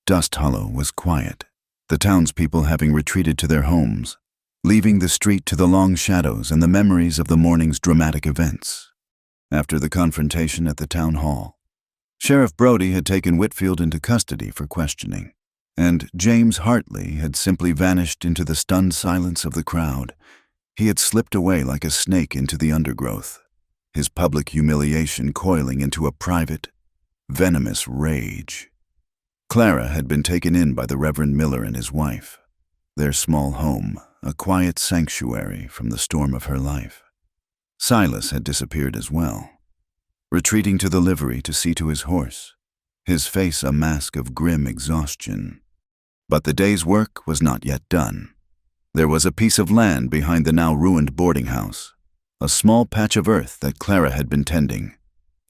Dust Hollow was quiet, the townspeople having retreated to their homes, leaving the street to the long shadows and the memories of the morning's dramatic events. After the confrontation at the town hall, Sheriff Brody had taken Whitfield into custody for questioning, and James Hartley had simply vanished into the stunned silence of the crowd. He had slipped away like a snake into the undergrowth, his public humiliation coiling into a private, venomous rage. Clara had been taken in by the Reverend Miller and his wife, their small home, a quiet sanctuary from the storm of her life. Silas had disappeared as well, retreating to the livery to see to his horse, his face a mask of grim exhaustion. But the day's work was not yet done. There was a piece of land behind the now ruined boarding house, a small patch of earth that Clara had been tending.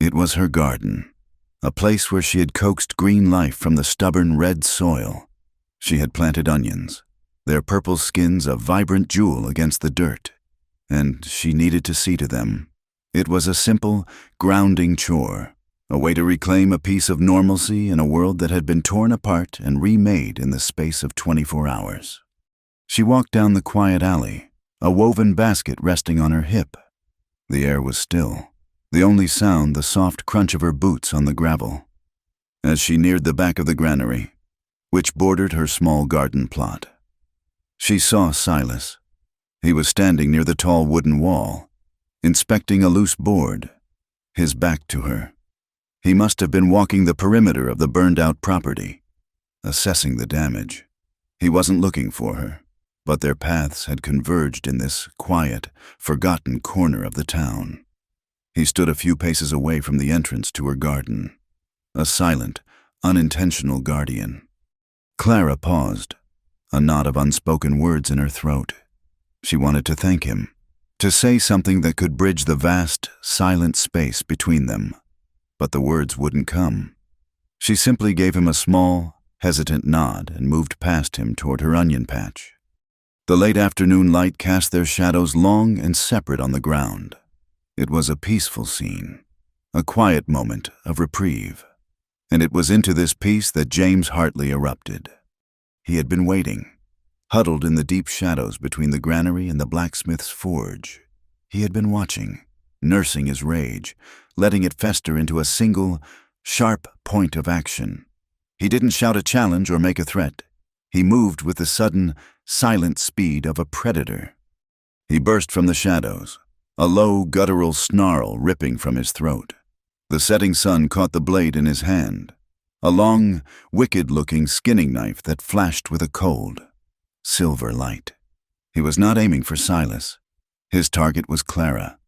It was her garden, a place where she had coaxed green life from the stubborn red soil. She had planted onions, their purple skins a vibrant jewel against the dirt, and she needed to see to them. It was a simple, grounding chore, a way to reclaim a piece of normalcy in a world that had been torn apart and remade in the space of 24 hours. She walked down the quiet alley, a woven basket resting on her hip. The air was still, the only sound the soft crunch of her boots on the gravel. As she neared the back of the granary, which bordered her small garden plot, she saw Silas. He was standing near the tall wooden wall, inspecting a loose board, his back to her. He must have been walking the perimeter of the burned-out property, assessing the damage. He wasn't looking for her, but their paths had converged in this quiet, forgotten corner of the town. He stood a few paces away from the entrance to her garden, a silent, unintentional guardian. Clara paused, a knot of unspoken words in her throat. She wanted to thank him, to say something that could bridge the vast, silent space between them, but the words wouldn't come. She simply gave him a small, hesitant nod and moved past him toward her onion patch. The late afternoon light cast their shadows long and separate on the ground. It was a peaceful scene, a quiet moment of reprieve. And it was into this peace that James Hartley erupted. He had been waiting, huddled in the deep shadows between the granary and the blacksmith's forge. He had been watching, nursing his rage, letting it fester into a single, sharp point of action. He didn't shout a challenge or make a threat. He moved with the sudden, silent speed of a predator. He burst from the shadows, a low, guttural snarl ripping from his throat. The setting sun caught the blade in his hand, a long, wicked-looking skinning knife that flashed with a cold, silver light. He was not aiming for Silas. His target was Clara.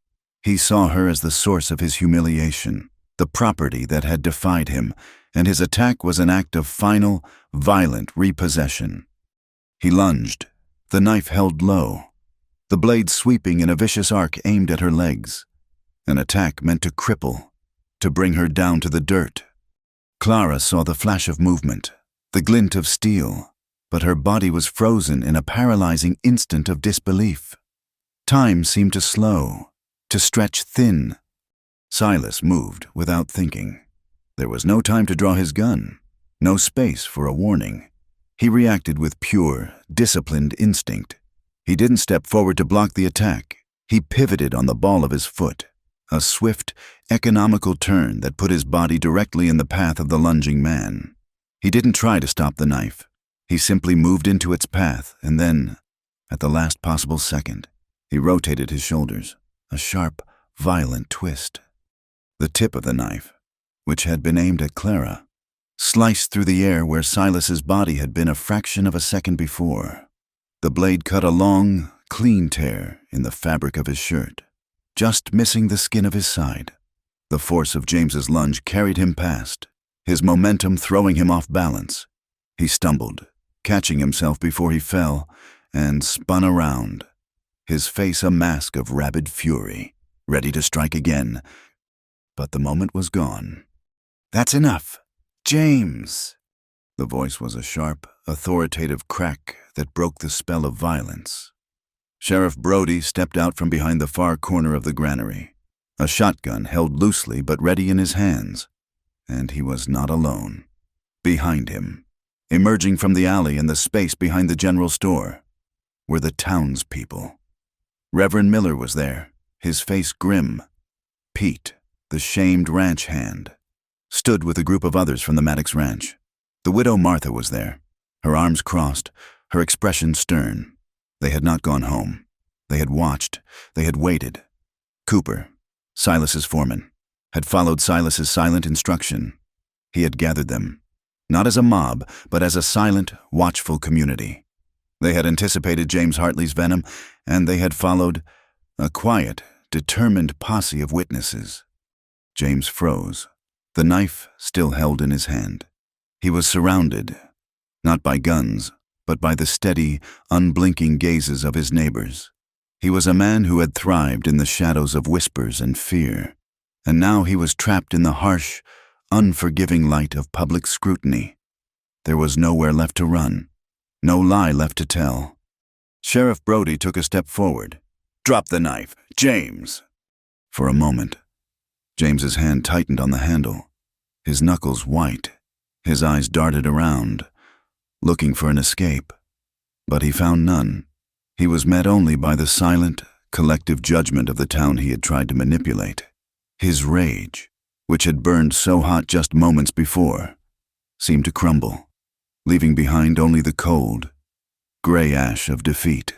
He saw her as the source of his humiliation, the property that had defied him, and his attack was an act of final, violent repossession. He lunged, the knife held low, the blade sweeping in a vicious arc aimed at her legs. An attack meant to cripple, to bring her down to the dirt. Clara saw the flash of movement, the glint of steel, but her body was frozen in a paralyzing instant of disbelief. Time seemed to slow, to stretch thin. Silas moved without thinking. There was no time to draw his gun, no space for a warning. He reacted with pure, disciplined instinct. He didn't step forward to block the attack. He pivoted on the ball of his foot, a swift, economical turn that put his body directly in the path of the lunging man. He didn't try to stop the knife. He simply moved into its path, and then, at the last possible second, he rotated his shoulders, a sharp, violent twist. The tip of the knife, which had been aimed at Clara, sliced through the air where Silas's body had been a fraction of a second before. The blade cut a long, clean tear in the fabric of his shirt, just missing the skin of his side. The force of James's lunge carried him past, his momentum throwing him off balance. He stumbled, catching himself before he fell, and spun around, his face a mask of rabid fury, ready to strike again. But the moment was gone. "That's enough, James!" The voice was a sharp, authoritative crack that broke the spell of violence. Sheriff Brody stepped out from behind the far corner of the granary, a shotgun held loosely but ready in his hands. And he was not alone. Behind him, emerging from the alley and the space behind the general store, were the townspeople. Reverend Miller was there, his face grim. Pete, the shamed ranch hand, stood with a group of others from the Maddox Ranch. The widow Martha was there, her arms crossed, her expression stern. They had not gone home. They had watched. They had waited. Cooper, Silas's foreman, had followed Silas's silent instruction. He had gathered them, not as a mob, but as a silent, watchful community. They had anticipated James Hartley's venom, and they had followed a quiet, determined posse of witnesses. James froze, the knife still held in his hand. He was surrounded, not by guns, but by the steady, unblinking gazes of his neighbors. He was a man who had thrived in the shadows of whispers and fear, and now he was trapped in the harsh, unforgiving light of public scrutiny. There was nowhere left to run, No lie left to tell. Sheriff Brody took a step forward. "Drop the knife, James!" For a moment, James's hand tightened on the handle, his knuckles white. His eyes darted around, looking for an escape. But he found none. He was met only by the silent, collective judgment of the town he had tried to manipulate. His rage, which had burned so hot just moments before, seemed to crumble, leaving behind only the cold, gray ash of defeat.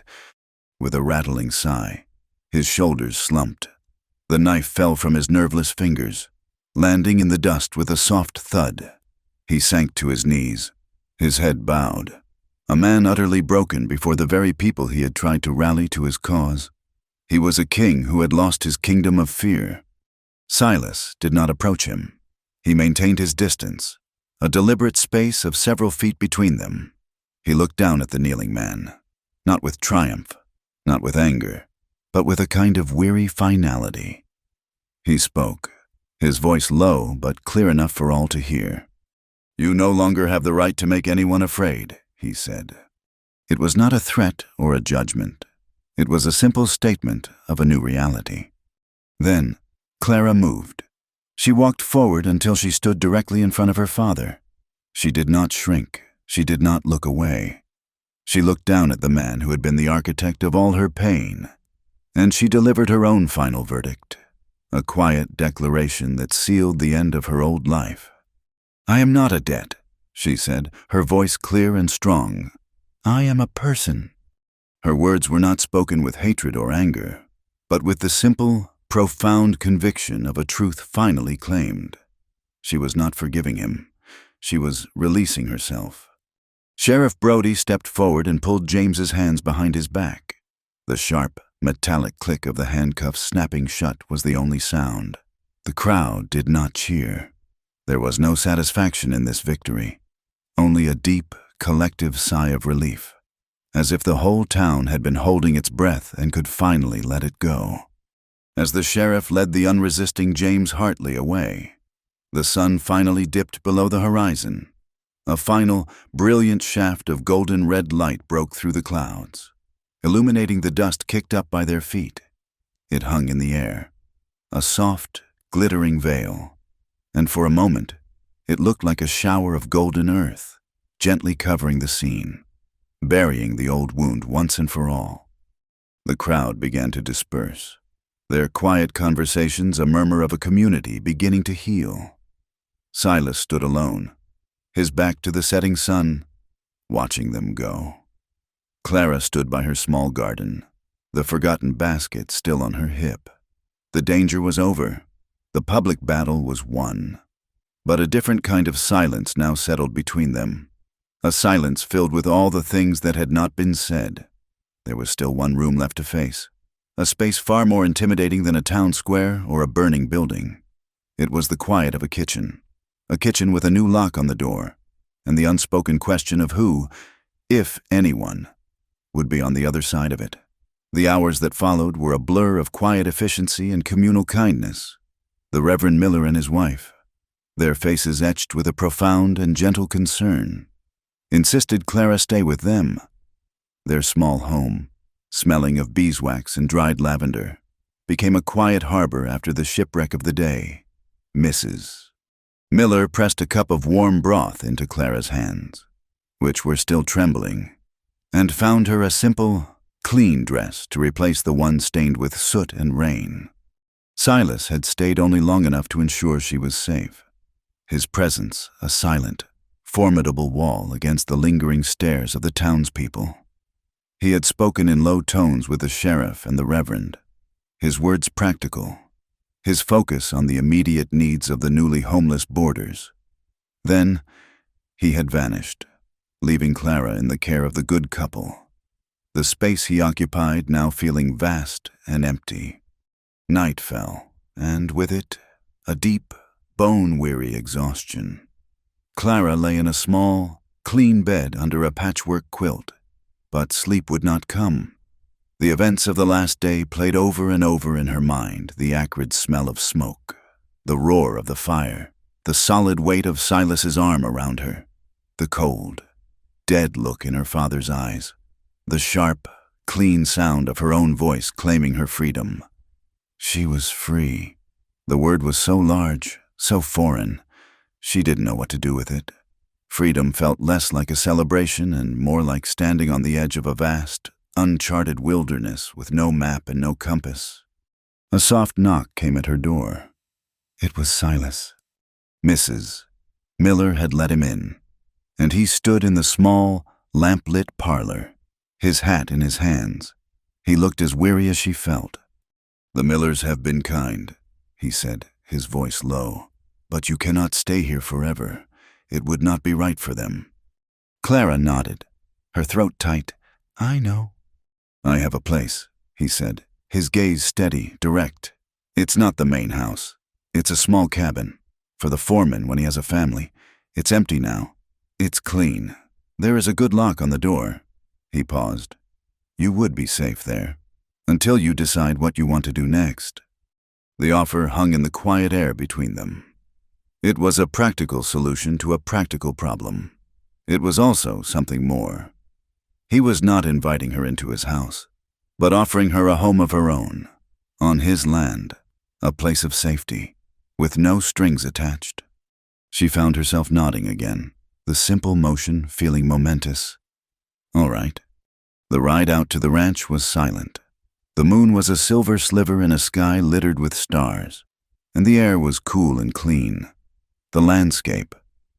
With a rattling sigh, his shoulders slumped. The knife fell from his nerveless fingers, landing in the dust with a soft thud. He sank to his knees, his head bowed, a man utterly broken before the very people he had tried to rally to his cause. He was a king who had lost his kingdom of fear. Silas did not approach him. He maintained his distance, a deliberate space of several feet between them. He looked down at the kneeling man, not with triumph, not with anger, but with a kind of weary finality. He spoke, his voice low but clear enough for all to hear. "You no longer have the right to make anyone afraid," he said. It was not a threat or a judgment. It was a simple statement of a new reality. Then, Clara moved. She walked forward until she stood directly in front of her father. She did not shrink. She did not look away. She looked down at the man who had been the architect of all her pain, and she delivered her own final verdict, a quiet declaration that sealed the end of her old life. "I am not a debt," she said, her voice clear and strong. "I am a person." Her words were not spoken with hatred or anger, but with the simple, profound conviction of a truth finally claimed. She was not forgiving him. She was releasing herself. Sheriff Brody stepped forward and pulled James's hands behind his back. The sharp, metallic click of the handcuffs snapping shut was the only sound. The crowd did not cheer. There was no satisfaction in this victory, only a deep, collective sigh of relief, as if the whole town had been holding its breath and could finally let it go. As the sheriff led the unresisting James Hartley away, the sun finally dipped below the horizon. A final, brilliant shaft of golden red light broke through the clouds, illuminating the dust kicked up by their feet. It hung in the air, a soft, glittering veil, and for a moment it looked like a shower of golden earth, gently covering the scene, burying the old wound once and for all. The crowd began to disperse, their quiet conversations a murmur of a community beginning to heal. Silas stood alone, his back to the setting sun, watching them go. Clara stood by her small garden, the forgotten basket still on her hip. The danger was over. The public battle was won. But a different kind of silence now settled between them, a silence filled with all the things that had not been said. There was still one room left to face, a space far more intimidating than a town square or a burning building. It was the quiet of a kitchen with a new lock on the door, and the unspoken question of who, if anyone, would be on the other side of it. The hours that followed were a blur of quiet efficiency and communal kindness. The Reverend Miller and his wife, their faces etched with a profound and gentle concern, insisted Clara stay with them. Their small home, smelling of beeswax and dried lavender, became a quiet harbor after the shipwreck of the day. Mrs. Miller pressed a cup of warm broth into Clara's hands, which were still trembling, and found her a simple, clean dress to replace the one stained with soot and rain. Silas had stayed only long enough to ensure she was safe, his presence a silent, formidable wall against the lingering stares of the townspeople. He had spoken in low tones with the sheriff and the reverend, his words practical, his focus on the immediate needs of the newly homeless boarders. Then he had vanished, leaving Clara in the care of the good couple, the space he occupied now feeling vast and empty. Night fell, and with it, a deep, bone-weary exhaustion. Clara lay in a small, clean bed under a patchwork quilt, but sleep would not come. The events of the last day played over and over in her mind, the acrid smell of smoke, the roar of the fire, the solid weight of Silas's arm around her, the cold, dead look in her father's eyes, the sharp, clean sound of her own voice claiming her freedom. She was free. The word was so large, so foreign. She didn't know what to do with it. Freedom felt less like a celebration and more like standing on the edge of a vast, uncharted wilderness with no map and no compass. A soft knock came at her door. It was Silas. Mrs. Miller had let him in, and he stood in the small, lamp-lit parlor, his hat in his hands. He looked as weary as she felt. "The Millers have been kind," he said, his voice low. "But you cannot stay here forever. It would not be right for them." Clara nodded, her throat tight. "I know." "I have a place," he said, his gaze steady, direct. "It's not the main house. It's a small cabin. For the foreman when he has a family. It's empty now. It's clean. There is a good lock on the door." He paused. "You would be safe there, until you decide what you want to do next." The offer hung in the quiet air between them. It was a practical solution to a practical problem. It was also something more. He was not inviting her into his house, but offering her a home of her own, on his land, a place of safety, with no strings attached. She found herself nodding again, the simple motion feeling momentous. All right. The ride out to the ranch was silent. The moon was a silver sliver in a sky littered with stars, and the air was cool and clean. The landscape,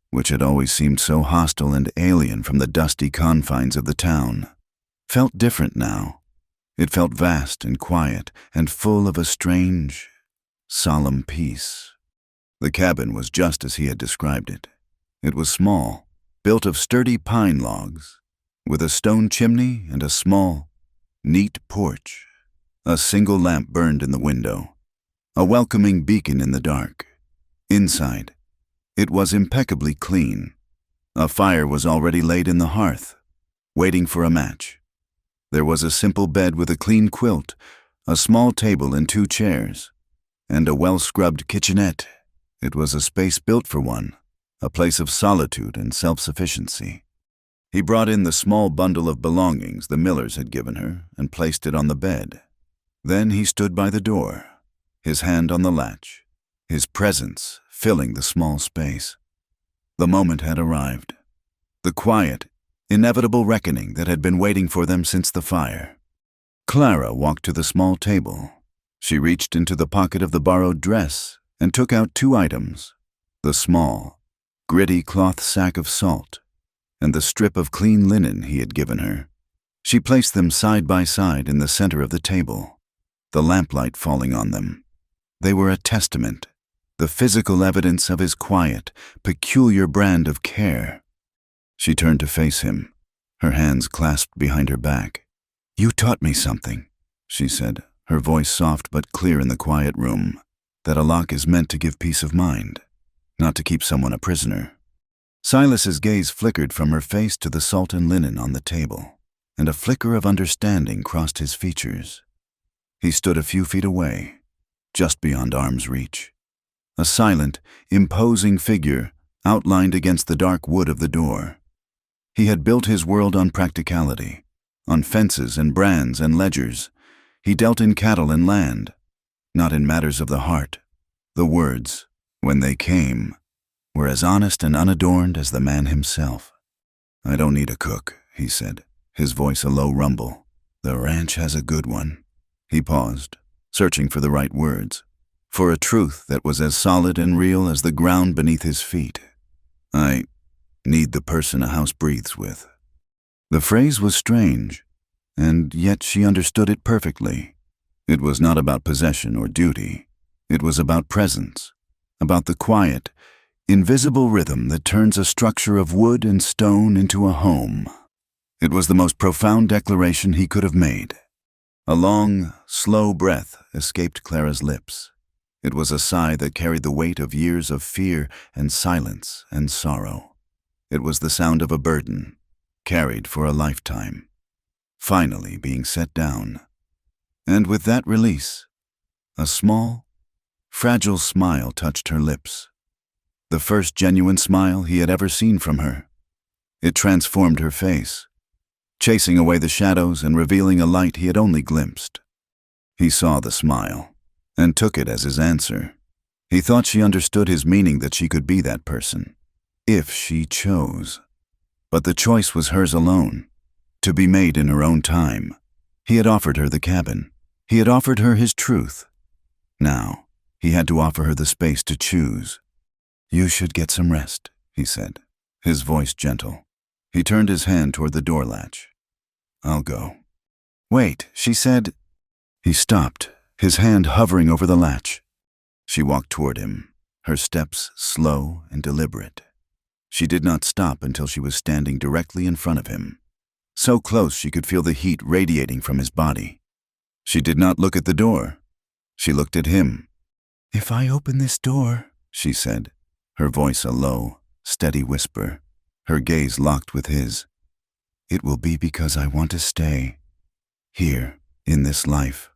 which had always seemed so hostile and alien from the dusty confines of the town, felt different now. It felt vast and quiet and full of a strange, solemn peace. The cabin was just as he had described it. It was small, built of sturdy pine logs, with a stone chimney and a small, neat porch. A single lamp burned in the window, a welcoming beacon in the dark. Inside, it was impeccably clean. A fire was already laid in the hearth, waiting for a match. There was a simple bed with a clean quilt, a small table and 2 chairs, and a well-scrubbed kitchenette. It was a space built for one, a place of solitude and self-sufficiency. He brought in the small bundle of belongings the Millers had given her and placed it on the bed. Then he stood by the door, his hand on the latch, his presence filling the small space. The moment had arrived. The quiet, inevitable reckoning that had been waiting for them since the fire. Clara walked to the small table. She reached into the pocket of the borrowed dress and took out 2 items, the small, gritty cloth sack of salt and the strip of clean linen he had given her. She placed them side by side in the center of the table, the lamplight falling on them. They were a testament, the physical evidence of his quiet, peculiar brand of care. She turned to face him, her hands clasped behind her back. "You taught me something," she said, her voice soft but clear in the quiet room, "that a lock is meant to give peace of mind, not to keep someone a prisoner." Silas's gaze flickered from her face to the salt and linen on the table, and a flicker of understanding crossed his features. He stood a few feet away, just beyond arm's reach. A silent, imposing figure outlined against the dark wood of the door. He had built his world on practicality, on fences and brands and ledgers. He dealt in cattle and land, not in matters of the heart. The words, when they came, were as honest and unadorned as the man himself. "I don't need a cook," he said, his voice a low rumble. "The ranch has a good one." He paused, searching for the right words, for a truth that was as solid and real as the ground beneath his feet. "I need the person a house breathes with." The phrase was strange, and yet she understood it perfectly. It was not about possession or duty. It was about presence, about the quiet, invisible rhythm that turns a structure of wood and stone into a home. It was the most profound declaration he could have made. A long, slow breath escaped Clara's lips. It was a sigh that carried the weight of years of fear and silence and sorrow. It was the sound of a burden, carried for a lifetime, finally being set down. And with that release, a small, fragile smile touched her lips. The first genuine smile he had ever seen from her. It transformed her face, chasing away the shadows and revealing a light he had only glimpsed. He saw the smile and took it as his answer. He thought she understood his meaning, that she could be that person, if she chose. But the choice was hers alone, to be made in her own time. He had offered her the cabin. He had offered her his truth. Now, he had to offer her the space to choose. "You should get some rest," he said, his voice gentle. He turned his hand toward the door latch. "I'll go." "Wait," she said. He stopped, his hand hovering over the latch. She walked toward him, her steps slow and deliberate. She did not stop until she was standing directly in front of him, so close she could feel the heat radiating from his body. She did not look at the door. She looked at him. "If I open this door," she said, her voice a low, steady whisper, her gaze locked with his, "it will be because I want to stay here in this life."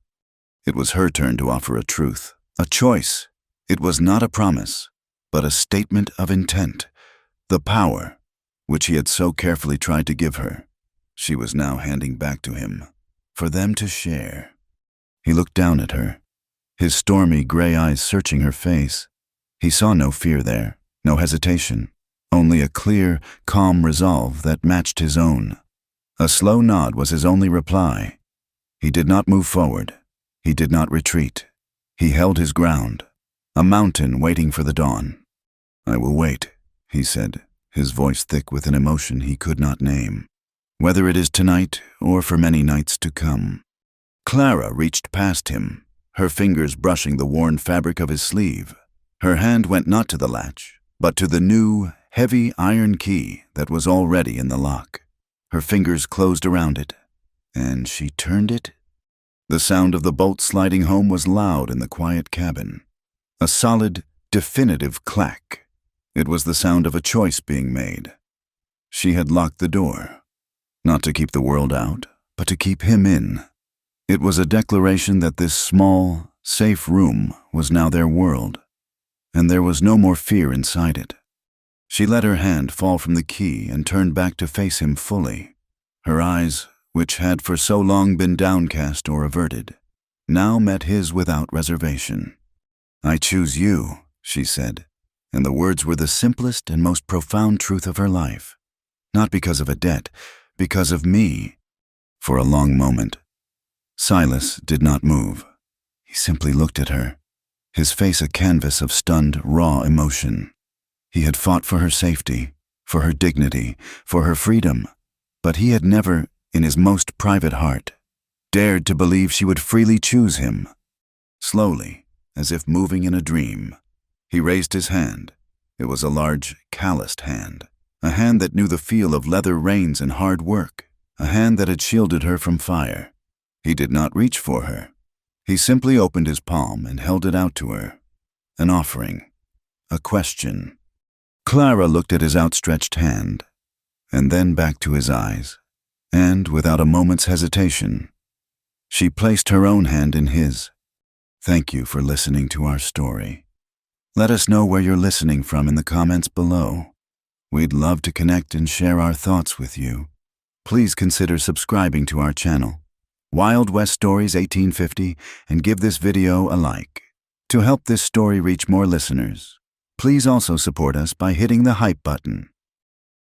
It was her turn to offer a truth, a choice. It was not a promise, but a statement of intent. The power, which he had so carefully tried to give her, she was now handing back to him, for them to share. He looked down at her, his stormy gray eyes searching her face. He saw no fear there, no hesitation, only a clear, calm resolve that matched his own. A slow nod was his only reply. He did not move forward. He did not retreat. He held his ground, a mountain waiting for the dawn. "I will wait," he said, his voice thick with an emotion he could not name, "whether it is tonight or for many nights to come." Clara reached past him, her fingers brushing the worn fabric of his sleeve. Her hand went not to the latch, but to the new, heavy iron key that was already in the lock. Her fingers closed around it, and she turned it. The sound of the bolt sliding home was loud in the quiet cabin. A solid, definitive clack. It was the sound of a choice being made. She had locked the door, not to keep the world out, but to keep him in. It was a declaration that this small, safe room was now their world, and there was no more fear inside it. She let her hand fall from the key and turned back to face him fully. Her eyes, which had for so long been downcast or averted, now met his without reservation. "I choose you," she said, and the words were the simplest and most profound truth of her life. "Not because of a debt, because of me." For a long moment, Silas did not move. He simply looked at her, his face a canvas of stunned, raw emotion. He had fought for her safety, for her dignity, for her freedom, but he had never, in his most private heart, dared to believe she would freely choose him. Slowly, as if moving in a dream, he raised his hand. It was a large, calloused hand, a hand that knew the feel of leather reins and hard work, a hand that had shielded her from fire. He did not reach for her. He simply opened his palm and held it out to her. An offering, a question. Clara looked at his outstretched hand, and then back to his eyes, and without a moment's hesitation, she placed her own hand in his. "Thank you for listening to our story. Let us know where you're listening from in the comments below. We'd love to connect and share our thoughts with you. Please consider subscribing to our channel, Wild West Stories 1850, and give this video a like. To help this story reach more listeners, please also support us by hitting the hype button.